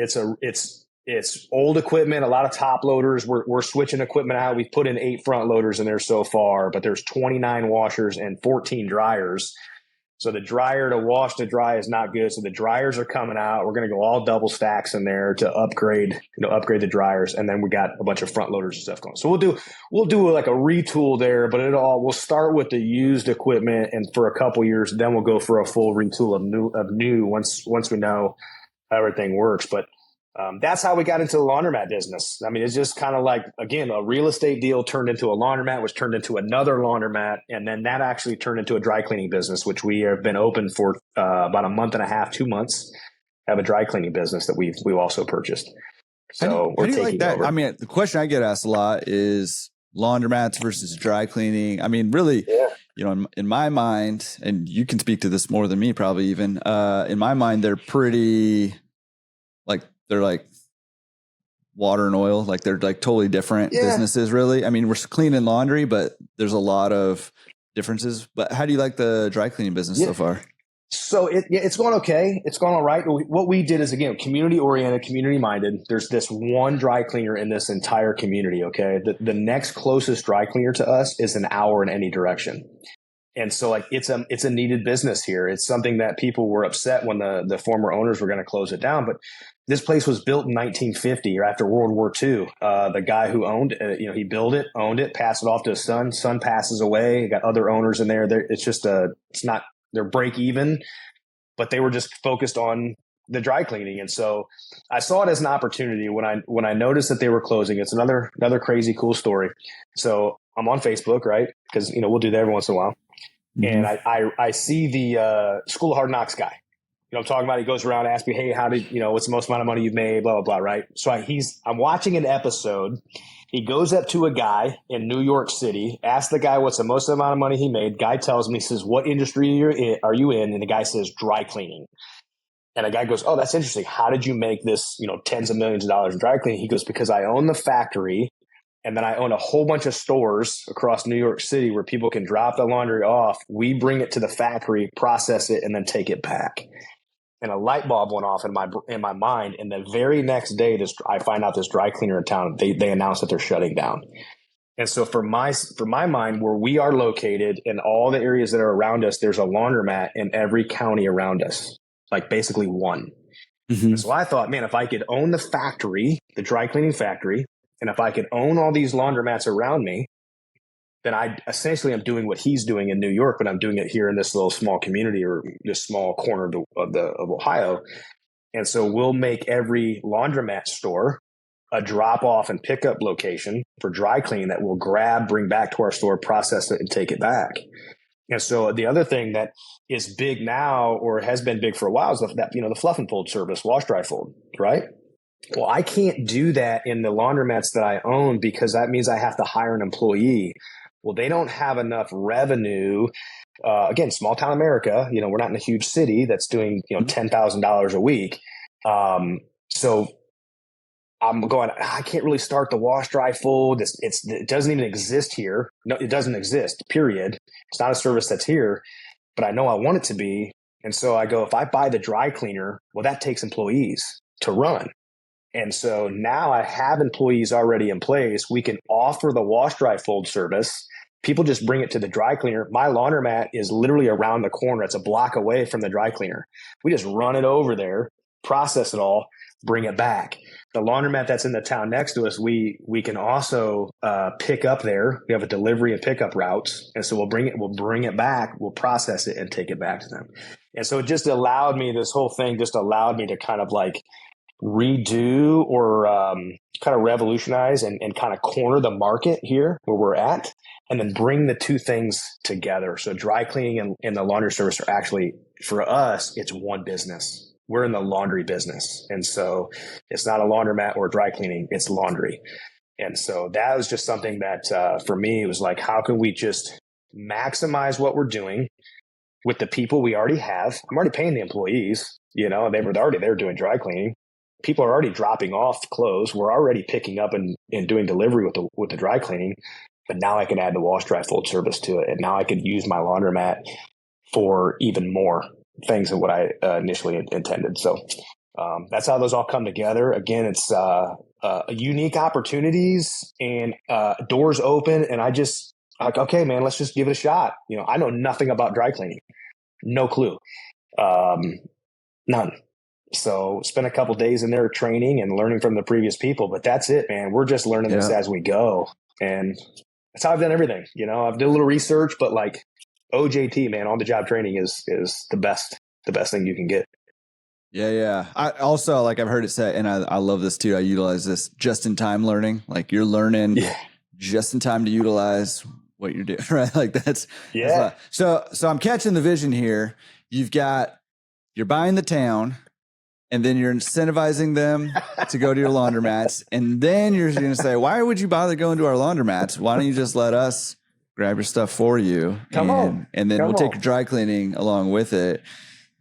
It's old equipment, a lot of top loaders. We're switching equipment out. We've put in 8 front loaders in there so far, but there's 29 washers and 14 dryers. So the dryer to wash to dry is not good. So the dryers are coming out. We're going to go all double stacks in there to upgrade the dryers. And then we got a bunch of front loaders and stuff going. So we'll do like a retool there, but we'll start with the used equipment, and for a couple years, then we'll go for a full retool of new once we know how everything works. But that's how we got into the laundromat business. I mean, it's just kind of like, again, a real estate deal turned into a laundromat, which turned into another laundromat. And then that actually turned into a dry cleaning business, which we have been open for about a month and a half, 2 months, have a dry cleaning business that we've also purchased. So we're taking like that over. I mean, the question I get asked a lot is laundromats versus dry cleaning. I mean, really, in my mind, and you can speak to this more than me, probably even, in my mind, they're pretty they're like water and oil, like they're like totally different businesses, really. I mean, we're cleaning laundry, but there's a lot of differences. But how do you like the dry cleaning business so far? So it's going okay. It's going all right. What we did is, again, community oriented, community minded. There's this one dry cleaner in this entire community. Okay. The next closest dry cleaner to us is an hour in any direction. And so like it's a needed business here. It's something that people were upset when the former owners were going to close it down. But this place was built in 1950 or after World War II. The guy who owned it, he built it, owned it, passed it off to his son. Son passes away. Got other owners in there. They're break even, but they were just focused on the dry cleaning. And so I saw it as an opportunity when I noticed that they were closing. It's another crazy cool story. So I'm on Facebook, right? Because we'll do that every once in a while. And I see the School of Hard Knocks guy. I'm talking about. He goes around and asks me, hey, what's the most amount of money you've made? Blah, blah, blah, right? So I'm watching an episode. He goes up to a guy in New York City, asks the guy what's the most amount of money he made. Guy tells me, he says, what industry are you in? And the guy says, dry cleaning. And the guy goes, oh, that's interesting. How did you make this, tens of millions of dollars in dry cleaning? He goes, because I own the factory. And then I own a whole bunch of stores across New York City where people can drop the laundry off. We bring it to the factory, process it, and then take it back. And a light bulb went off in my mind. And the very next day, I find out this dry cleaner in town, they announced that they're shutting down. And so for my mind, where we are located in all the areas that are around us, there's a laundromat in every county around us, like basically one. Mm-hmm. So I thought, man, if I could own the factory, the dry cleaning factory, and if I could own all these laundromats around me, then I essentially am doing what he's doing in New York, but I'm doing it here in this little small community or this small corner of Ohio. And so we'll make every laundromat store a drop off and pickup location for dry cleaning that we'll grab, bring back to our store, process it, and take it back. And so the other thing that is big now, or has been big for a while, is the fluff and fold service, wash, dry, fold, right? Well, I can't do that in the laundromats that I own because that means I have to hire an employee. Well, they don't have enough revenue. Again, small town America, we're not in a huge city that's doing, $10,000 a week. So I'm going, I can't really start the wash, dry, fold. It doesn't even exist here. No, it doesn't exist, period. It's not a service that's here, but I know I want it to be. And so I go, if I buy the dry cleaner, well, that takes employees to run. And so now I have employees already in place. We can offer the wash, dry, fold service. People just bring it to the dry cleaner. My laundromat is literally around the corner. It's a block away from the dry cleaner. We just run it over there, process it all, bring it back. The laundromat that's in the town next to us, we can also pick up there. We have a delivery and pickup routes. And so we'll bring it back, we'll process it and take it back to them. And so it just allowed me, this whole thing just allowed me to kind of like redo or kind of revolutionize and kind of corner the market here where we're at, and then bring the two things together. So dry cleaning and the laundry service are actually, for us, it's one business. We're in the laundry business. And so it's not a laundromat or dry cleaning, it's laundry. And so that was just something that for me, it was like, how can we just maximize what we're doing with the people we already have? I'm already paying the employees, they were already there doing dry cleaning. People are already dropping off clothes. We're already picking up and doing delivery with the dry cleaning. But now I can add the wash, dry, fold service to it. And now I could use my laundromat for even more things than what I initially intended. So that's how those all come together. Again, it's unique opportunities and doors open. And like, okay, man, let's just give it a shot. I know nothing about dry cleaning. No clue. None. So spent a couple days in there training and learning from the previous people, but that's it, man. We're just learning this as we go. And that's how I've done everything. I've done a little research, but like OJT, man, on the job training is the best thing you can get. Yeah. I also, like I've heard it said, and I love this too. I utilize this just in time learning. Like you're learning just in time to utilize what you're doing, right? Like that's so I'm catching the vision here. You're buying the town, and then you're incentivizing them to go to your laundromats. And then you're going to say, why would you bother going to our laundromats? Why don't you just let us grab your stuff for you? And then we'll take your dry cleaning along with it.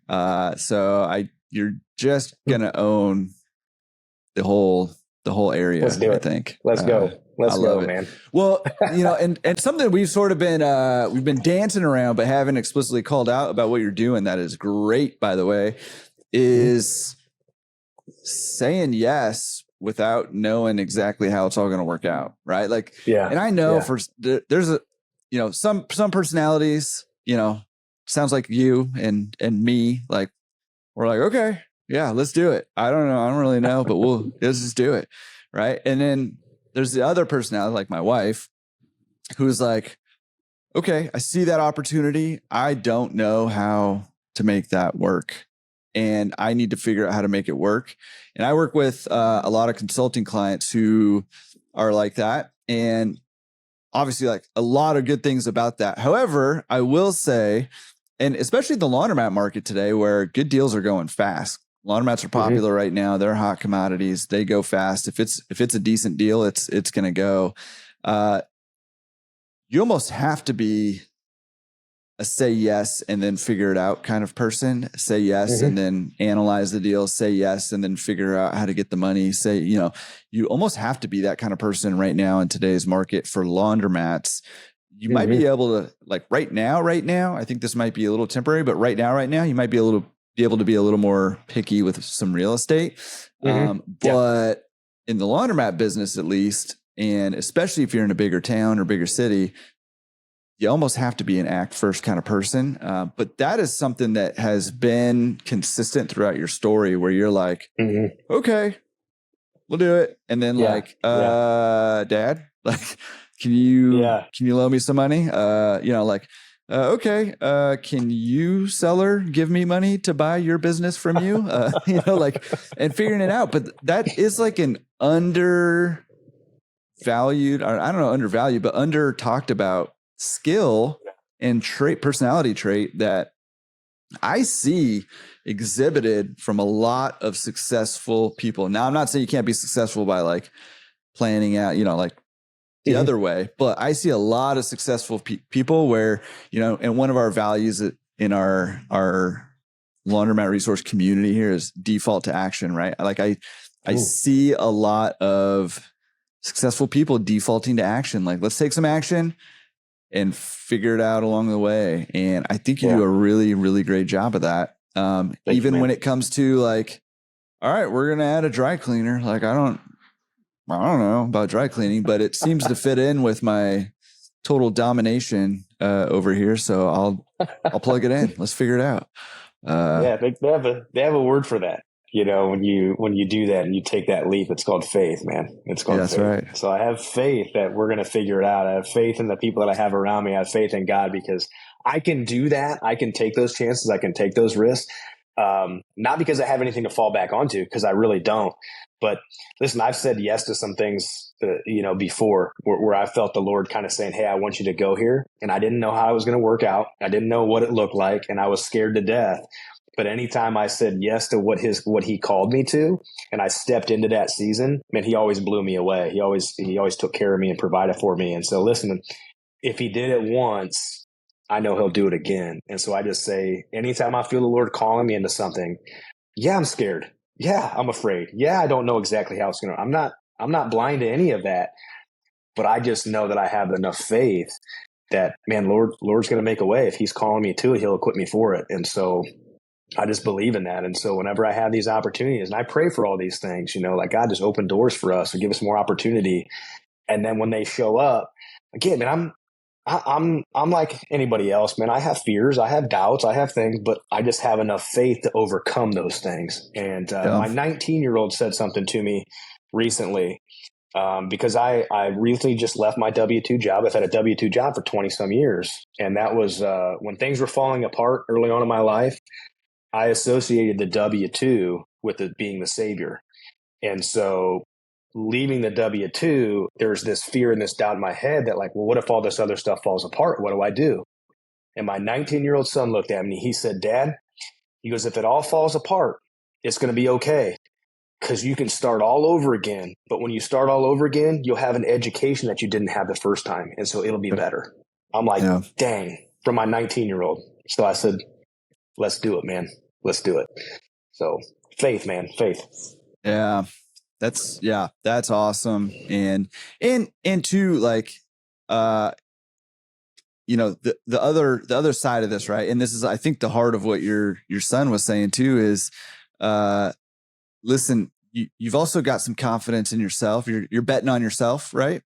You're just going to own the whole area, Let's do it. I think. Let's go. Let's go, man. Well, and something we've sort of been, we've been dancing around, but haven't explicitly called out about what you're doing. That is great, by the way, is saying yes without knowing exactly how it's all going to work out. Right. Like, and I know there's some personalities, sounds like you and me, like, we're like, okay, yeah, let's do it. I don't know. I don't really know, but let's just do it. Right. And then there's the other personality, like my wife, who's like, okay, I see that opportunity. I don't know how to make that work, and I need to figure out how to make it work. And I work with a lot of consulting clients who are like that. And obviously, like a lot of good things about that. However, I will say, and especially the laundromat market today, where good deals are going fast. Laundromats are popular right now. They're hot commodities. They go fast. If it's a decent deal, it's going to go. You almost have to be a say yes and then figure it out kind of person. Say yes and then analyze the deal. Say yes and then figure out how to get the money. You almost have to be that kind of person right now in today's market for laundromats. You might be able to, like right now, I think this might be a little temporary, but right now, you might be able to be a little more picky with some real estate. But in the laundromat business, at least, and especially if you're in a bigger town or bigger city, you almost have to be an act first kind of person. But that is something that has been consistent throughout your story, where you're like, okay, we'll do it. And then Dad, like, can you loan me some money? Okay, can you, seller, give me money to buy your business from you? And figuring it out. But that is like an undervalued, but under talked about skill and personality trait that I see exhibited from a lot of successful people. Now, I'm not saying you can't be successful by like planning out, like the other way, but I see a lot of successful people where, and one of our values in our Laundromat Resource community here is default to action, right? Like I see a lot of successful people defaulting to action. Like, let's take some action and figure it out along the way. And I think you do a really, really great job of that. Even when it comes to like, all right, we're going to add a dry cleaner. Like, I don't know about dry cleaning, but it seems to fit in with my total domination over here. So I'll plug it in. Let's figure it out. They have a word for that. When you do that and you take that leap, it's called faith, man. It's called faith. That's right. So I have faith that we're going to figure it out. I have faith in the people that I have around me. I have faith in God because I can do that. I can take those chances. I can take those risks. Not because I have anything to fall back onto, because I really don't. But listen, I've said yes to some things, before where I felt the Lord kind of saying, hey, I want you to go here. And I didn't know how it was going to work out. I didn't know what it looked like. And I was scared to death. But anytime I said yes to what he called me to, and I stepped into that season, man, he always blew me away. He always took care of me and provided for me. And so listen, if he did it once, I know he'll do it again. And so I just say, anytime I feel the Lord calling me into something, yeah, I'm scared. Yeah, I'm afraid. Yeah, I don't know exactly how it's going to, I'm not blind to any of that, but I just know that I have enough faith that, man, Lord's going to make a way. If he's calling me to it, he'll equip me for it. And so I just believe in that. And so whenever I have these opportunities, and I pray for all these things, like God just open doors for us or give us more opportunity. And then when they show up, again, man, I'm like anybody else, man. I have fears, I have doubts, I have things, but I just have enough faith to overcome those things. And my 19-year-old said something to me recently, because I recently just left my W-2 job. I've had a W-2 job for 20 some years. And that was when things were falling apart early on in my life. I associated the W-2 with it being the savior. And so leaving the W-2, there's this fear and this doubt in my head that like, well, what if all this other stuff falls apart? What do I do? And my 19-year-old son looked at me. He said, Dad, he goes, if it all falls apart, it's going to be okay because you can start all over again. But when you start all over again, you'll have an education that you didn't have the first time. And so it'll be better. I'm like, dang, from my 19-year-old. So I said, let's do it, man. Let's do it. So faith, man, faith. Yeah. That's awesome. And too, like, the other side of this, right. And this is, I think, the heart of what your son was saying too, is, listen, you've also got some confidence in yourself. You're betting on yourself, right.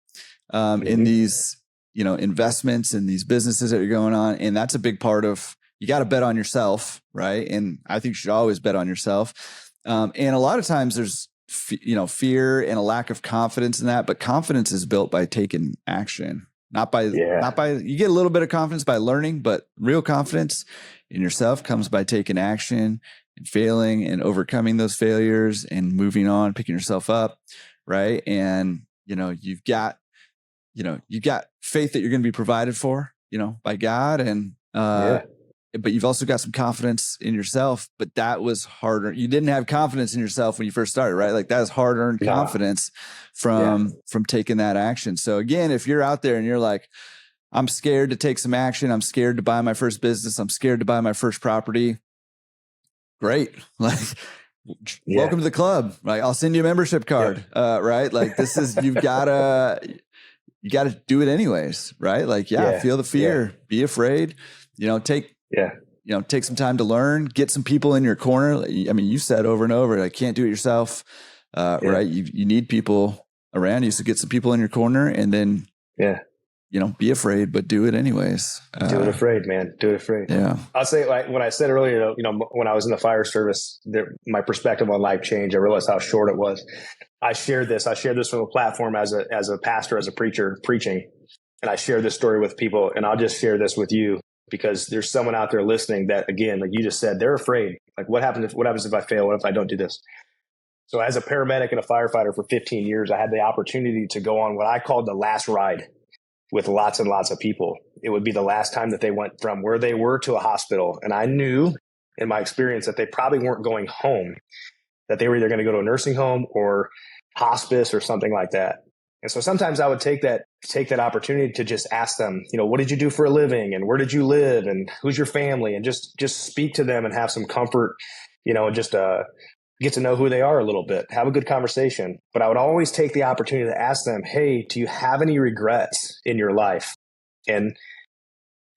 In these, investments and these businesses that you're going on. And that's a big part of, you got to bet on yourself. Right. And I think you should always bet on yourself. And a lot of times there's, fear and a lack of confidence in that, but confidence is built by taking action, not by, you get a little bit of confidence by learning, but real confidence in yourself comes by taking action and failing and overcoming those failures and moving on, picking yourself up. Right. And, you've got faith that you're going to be provided for, by God. And, but you've also got some confidence in yourself, but that was harder. You didn't have confidence in yourself when you first started, right? Like that is hard-earned confidence from taking that action. So again, if you're out there and you're like, I'm scared to take some action. I'm scared to buy my first business. I'm scared to buy my first property. Great. Like, welcome to the club. Like, I'll send you a membership card. Right. Like this is, you gotta do it anyways. Right. Like, feel the fear, be afraid, take some time to learn, get some people in your corner. I mean, you said over and over, I can't do it yourself. Right. You need people around you. So get some people in your corner and then, be afraid, but do it anyways. Do it afraid, man. Do it afraid. Yeah. I'll say, like when I said earlier, when I was in the fire service, my perspective on life changed. I realized how short it was. I shared this from a platform as a pastor, as a preacher preaching. And I share this story with people, and I'll just share this with you because there's someone out there listening that, again, like you just said, they're afraid. Like what happens if I fail? What if I don't do this? So as a paramedic and a firefighter for 15 years, I had the opportunity to go on what I called the last ride. with lots and lots of people. It would be the last time that they went from where they were to a hospital. And I knew in my experience that they probably weren't going home, that they were either going to go to a nursing home or hospice or something like that. And so sometimes I would take that opportunity to just ask them, what did you do for a living, and where did you live, and who's your family, and just speak to them and have some comfort, and just get to know who they are a little bit, have a good conversation. But I would always take the opportunity to ask them, hey, do you have any regrets in your life? And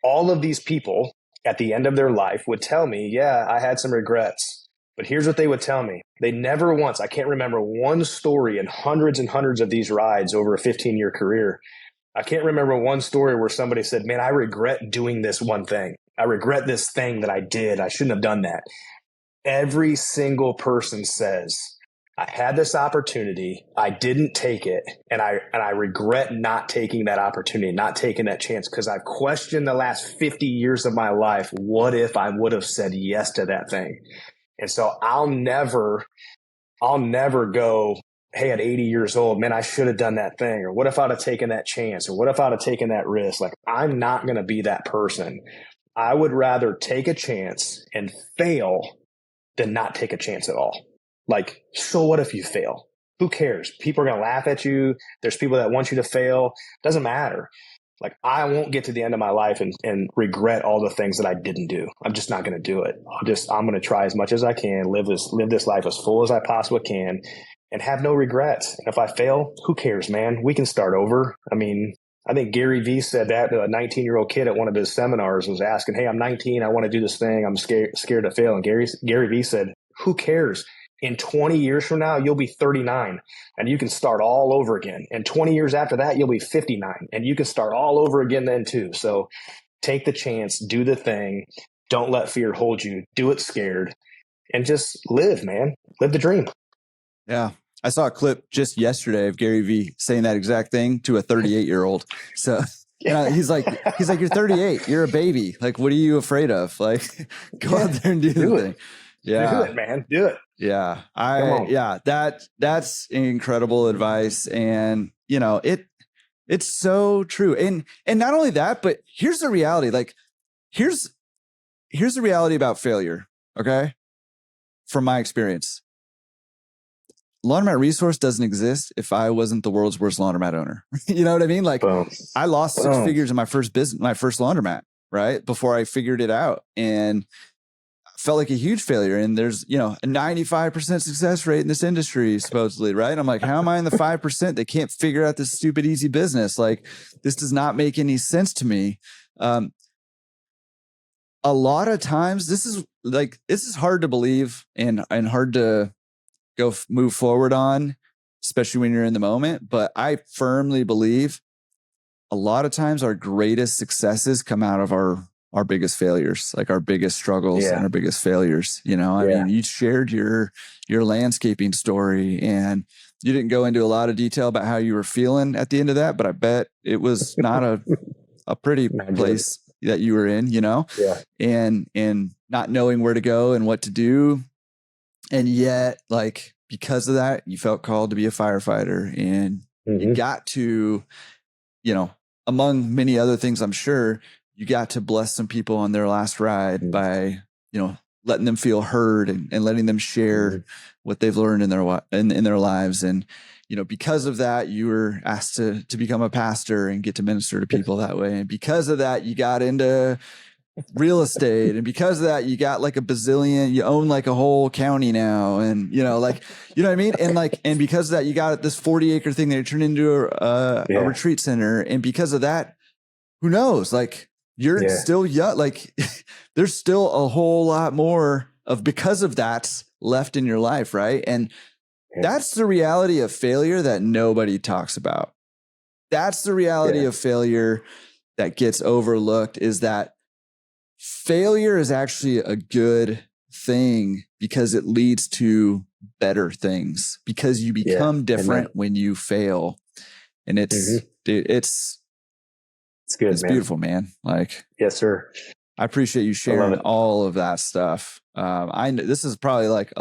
all of these people at the end of their life would tell me, yeah, I had some regrets. But here's what they would tell me. They never once, I can't remember one story in hundreds and hundreds of these rides over a 15-year career. I can't remember one story where somebody said, man, I regret doing this one thing. I regret this thing that I did. I shouldn't have done that. Every single person says, I had this opportunity, I didn't take it, and I regret not taking that opportunity, not taking that chance, because I've questioned the last 50 years of my life, what if I would have said yes to that thing? And so I'll never go, hey, at 80 years old, man, I should have done that thing. Or what if I'd have taken that chance? Or what if I'd have taken that risk? Like, I'm not going to be that person. I would rather take a chance and fail than not take a chance at all. Like, so what if you fail? Who cares? People are going to laugh at you. There's people that want you to fail. Doesn't matter. Like, I won't get to the end of my life and regret all the things that I didn't do. I'm just not going to do it. I'm going to try as much as I can, live this life as full as I possibly can, and have no regrets. And if I fail, who cares, man? We can start over. I mean, I think Gary Vee said that to a 19-year-old kid at one of his seminars, was asking, hey, I'm 19. I want to do this thing. I'm scared to fail. And Gary Vee said, who cares? In 20 years from now, you'll be 39 and you can start all over again. And 20 years after that, you'll be 59 and you can start all over again then too. So take the chance, do the thing. Don't let fear hold you. Do it scared and just live, man. Live the dream. Yeah. I saw a clip just yesterday of Gary Vee saying that exact thing to a 38-year-old. So he's like, you're 38. You're a baby. Like, what are you afraid of? Like, go out there and do the thing. Yeah. Do it, man. Do it. Yeah. That's incredible advice. And it's so true. And not only that, but here's the reality. Like, here's the reality about failure. Okay. From my experience, Laundromat Resource doesn't exist if I wasn't the world's worst laundromat owner. You know what I mean? Like, boom. I lost 6 figures in my first business, my first laundromat, right? Before I figured it out. And felt like a huge failure. And there's, a 95% success rate in this industry, supposedly, right? I'm like, how am I in the 5% that can't figure out this stupid, easy business? Like, this does not make any sense to me. A lot of times this is hard to believe and hard to move forward on, especially when you're in the moment. But I firmly believe a lot of times our greatest successes come out of our biggest failures, like our biggest struggles and our biggest failures. I mean, you shared your landscaping story and you didn't go into a lot of detail about how you were feeling at the end of that, but I bet it was not a pretty place that you were in, and not knowing where to go and what to do. And yet, like, because of that, you felt called to be a firefighter and you got to, among many other things, I'm sure, you got to bless some people on their last ride by, letting them feel heard and letting them share what they've learned in their lives. And, because of that, you were asked to become a pastor and get to minister to people that way. And because of that, you got into real estate. And because of that, you got like a bazillion, you own like a whole county now. And, what I mean? And because of that, you got this 40-acre thing that turned into a retreat center. And because of that, who knows, like, you're still young. Like, there's still a whole lot more of because of that left in your life. Right. And that's the reality of failure that nobody talks about. That's the reality of failure that gets overlooked, is that failure is actually a good thing because it leads to better things, because you become different when you fail. And it's good. It's man. Beautiful, man. Like, yes, sir. I appreciate you sharing all of that stuff. This is probably like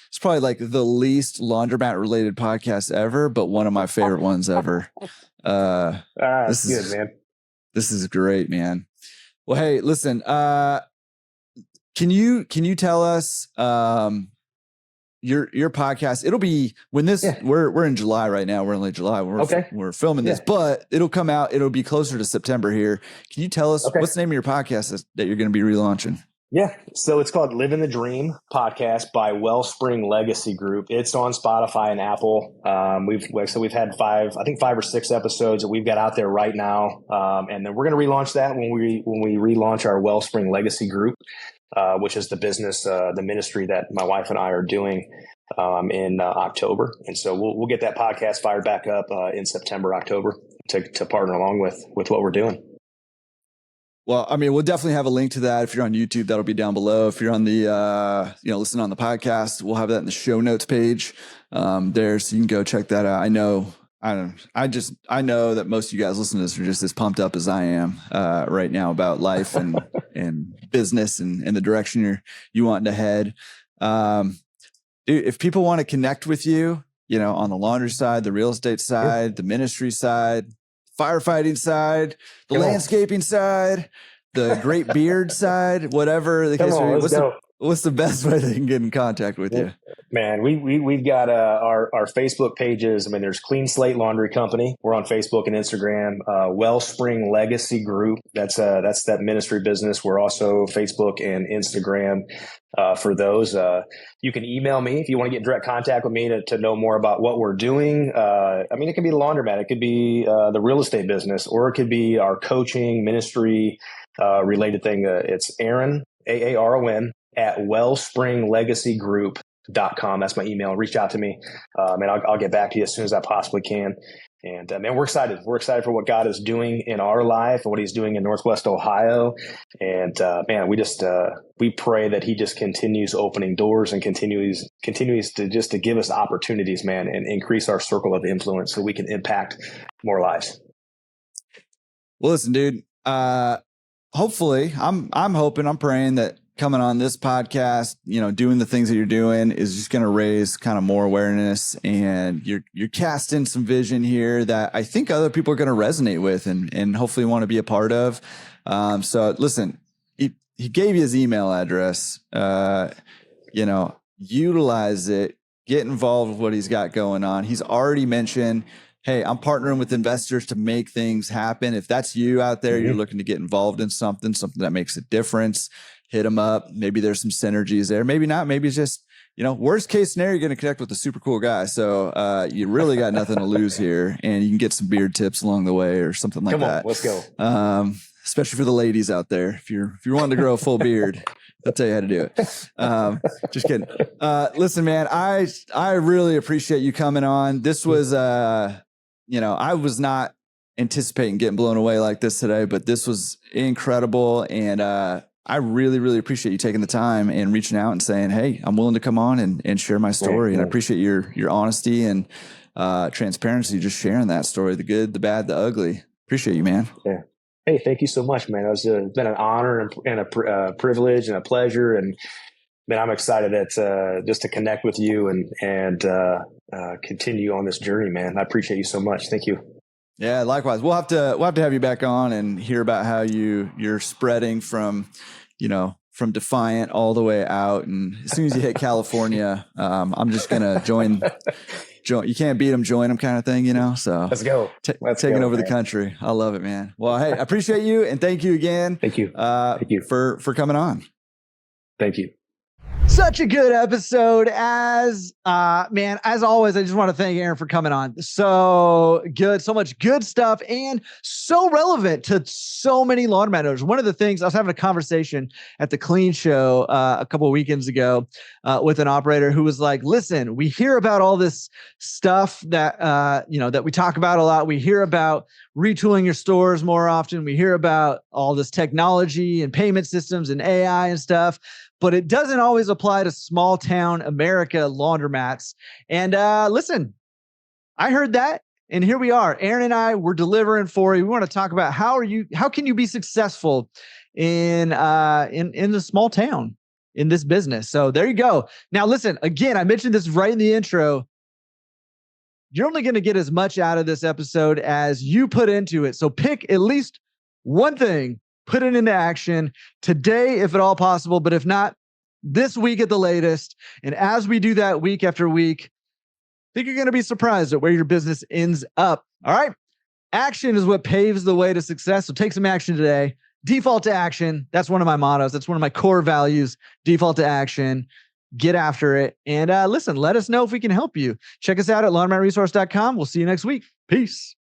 it's probably like the least laundromat related podcast ever, but one of my favorite ones ever. This is good, man. This is great, man. Well, hey, listen, can you tell us, your podcast? It'll be when this, we're in July right now. We're in late July. We're filming this, but it'll come out. It'll be closer to September here. Can you tell us what's the name of your podcast that you're going to be relaunching? Yeah. So it's called Living the Dream Podcast by Wellspring Legacy Group. It's on Spotify and Apple. We've had 5 or 6 episodes that we've got out there right now. And then we're going to relaunch that when we relaunch our Wellspring Legacy Group, which is the business, the ministry that my wife and I are doing, in October. And so we'll get that podcast fired back up, in September, October to partner along with what we're doing. Well, I mean, we'll definitely have a link to that. If you're on YouTube, that'll be down below. If you're on the, listen on the podcast, we'll have that in the show notes page there. So you can go check that out. I know that most of you guys listening to this are just as pumped up as I am right now about life and business and the direction you want to head. Dude, if people want to connect with you, on the laundry side, the real estate side, the ministry side, firefighting side, the landscaping side, the great beard side, whatever the case may be. What's the best way they can get in contact with you? Man, we've got our Facebook pages. I mean, there's Clean Slate Laundry Company. We're on Facebook and Instagram. Wellspring Legacy Group. That's that ministry business. We're also Facebook and Instagram for those. You can email me if you want to get in direct contact with me to know more about what we're doing. I mean, it could be the laundromat, it could be the real estate business, or it could be our coaching ministry related thing. It's Aaron, Aaron, at wellspringlegacygroup.com. That's my email. Reach out to me, and I'll get back to you as soon as I possibly can. And man, we're excited. We're excited for what God is doing in our life and what He's doing in Northwest Ohio. And man, we pray that He just continues opening doors and continues to give us opportunities, man, and increase our circle of influence so we can impact more lives. Well, listen, dude. Hopefully, I'm praying that coming on this podcast, doing the things that you're doing is just going to raise kind of more awareness, and you're casting some vision here that I think other people are going to resonate with and hopefully want to be a part of. So listen, he gave you his email address, utilize it, get involved with what he's got going on. He's already mentioned, hey, I'm partnering with investors to make things happen. If that's you out there, you're looking to get involved in something that makes a difference, hit him up. Maybe there's some synergies there. Maybe not. Maybe it's just, worst case scenario, you're going to connect with a super cool guy. So you really got nothing to lose here, and you can get some beard tips along the way or something like that. Come on, let's go. Especially for the ladies out there. If you're wanting to grow a full beard, I'll tell you how to do it. Just kidding. Listen, man, I really appreciate you coming on. This was, I was not anticipating getting blown away like this today, but this was incredible. And, I really, really appreciate you taking the time and reaching out and saying, hey, I'm willing to come on and share my story. And I appreciate your honesty and transparency, just sharing that story, the good, the bad, the ugly. Appreciate you, man. Yeah. Hey, thank you so much, man. It's been an honor and a privilege and a pleasure. And man, I'm excited just to connect with you and continue on this journey, man. I appreciate you so much. Thank you. Yeah, likewise. We'll have to have you back on and hear about how you're spreading from Defiant all the way out. And as soon as you hit California, I'm just gonna join. You can't beat them, join them, kind of thing, So let's go. Taking over the country. I love it, man. Well, hey, I appreciate you, and thank you again. Thank you. Thank you for coming on. Thank you. Such a good episode. As always, I just want to thank Aaron for coming on. So good, so much good stuff, and so relevant to so many laundromat owners. One of the things, I was having a conversation at the Clean Show a couple of weekends ago with an operator who was like, listen, we hear about all this stuff that that we talk about a lot. We hear about retooling your stores more often. We hear about all this technology and payment systems and AI and stuff, but it doesn't always apply to small town America laundromats. And listen, I heard that, and here we are. Aaron and I were delivering for you. We want to talk about how can you be successful in the small town? in this business. So there you go. Now, listen, again, I mentioned this right in the intro. You're only going to get as much out of this episode as you put into it. So pick at least one thing, put it into action today, if at all possible, but if not, this week at the latest. And as we do that week after week, I think you're going to be surprised at where your business ends up. All right. Action is what paves the way to success. So take some action today. Default to action. That's one of my mottos. That's one of my core values. Default to action. Get after it. And listen, let us know if we can help you. Check us out at laundromatresource.com. We'll see you next week. Peace.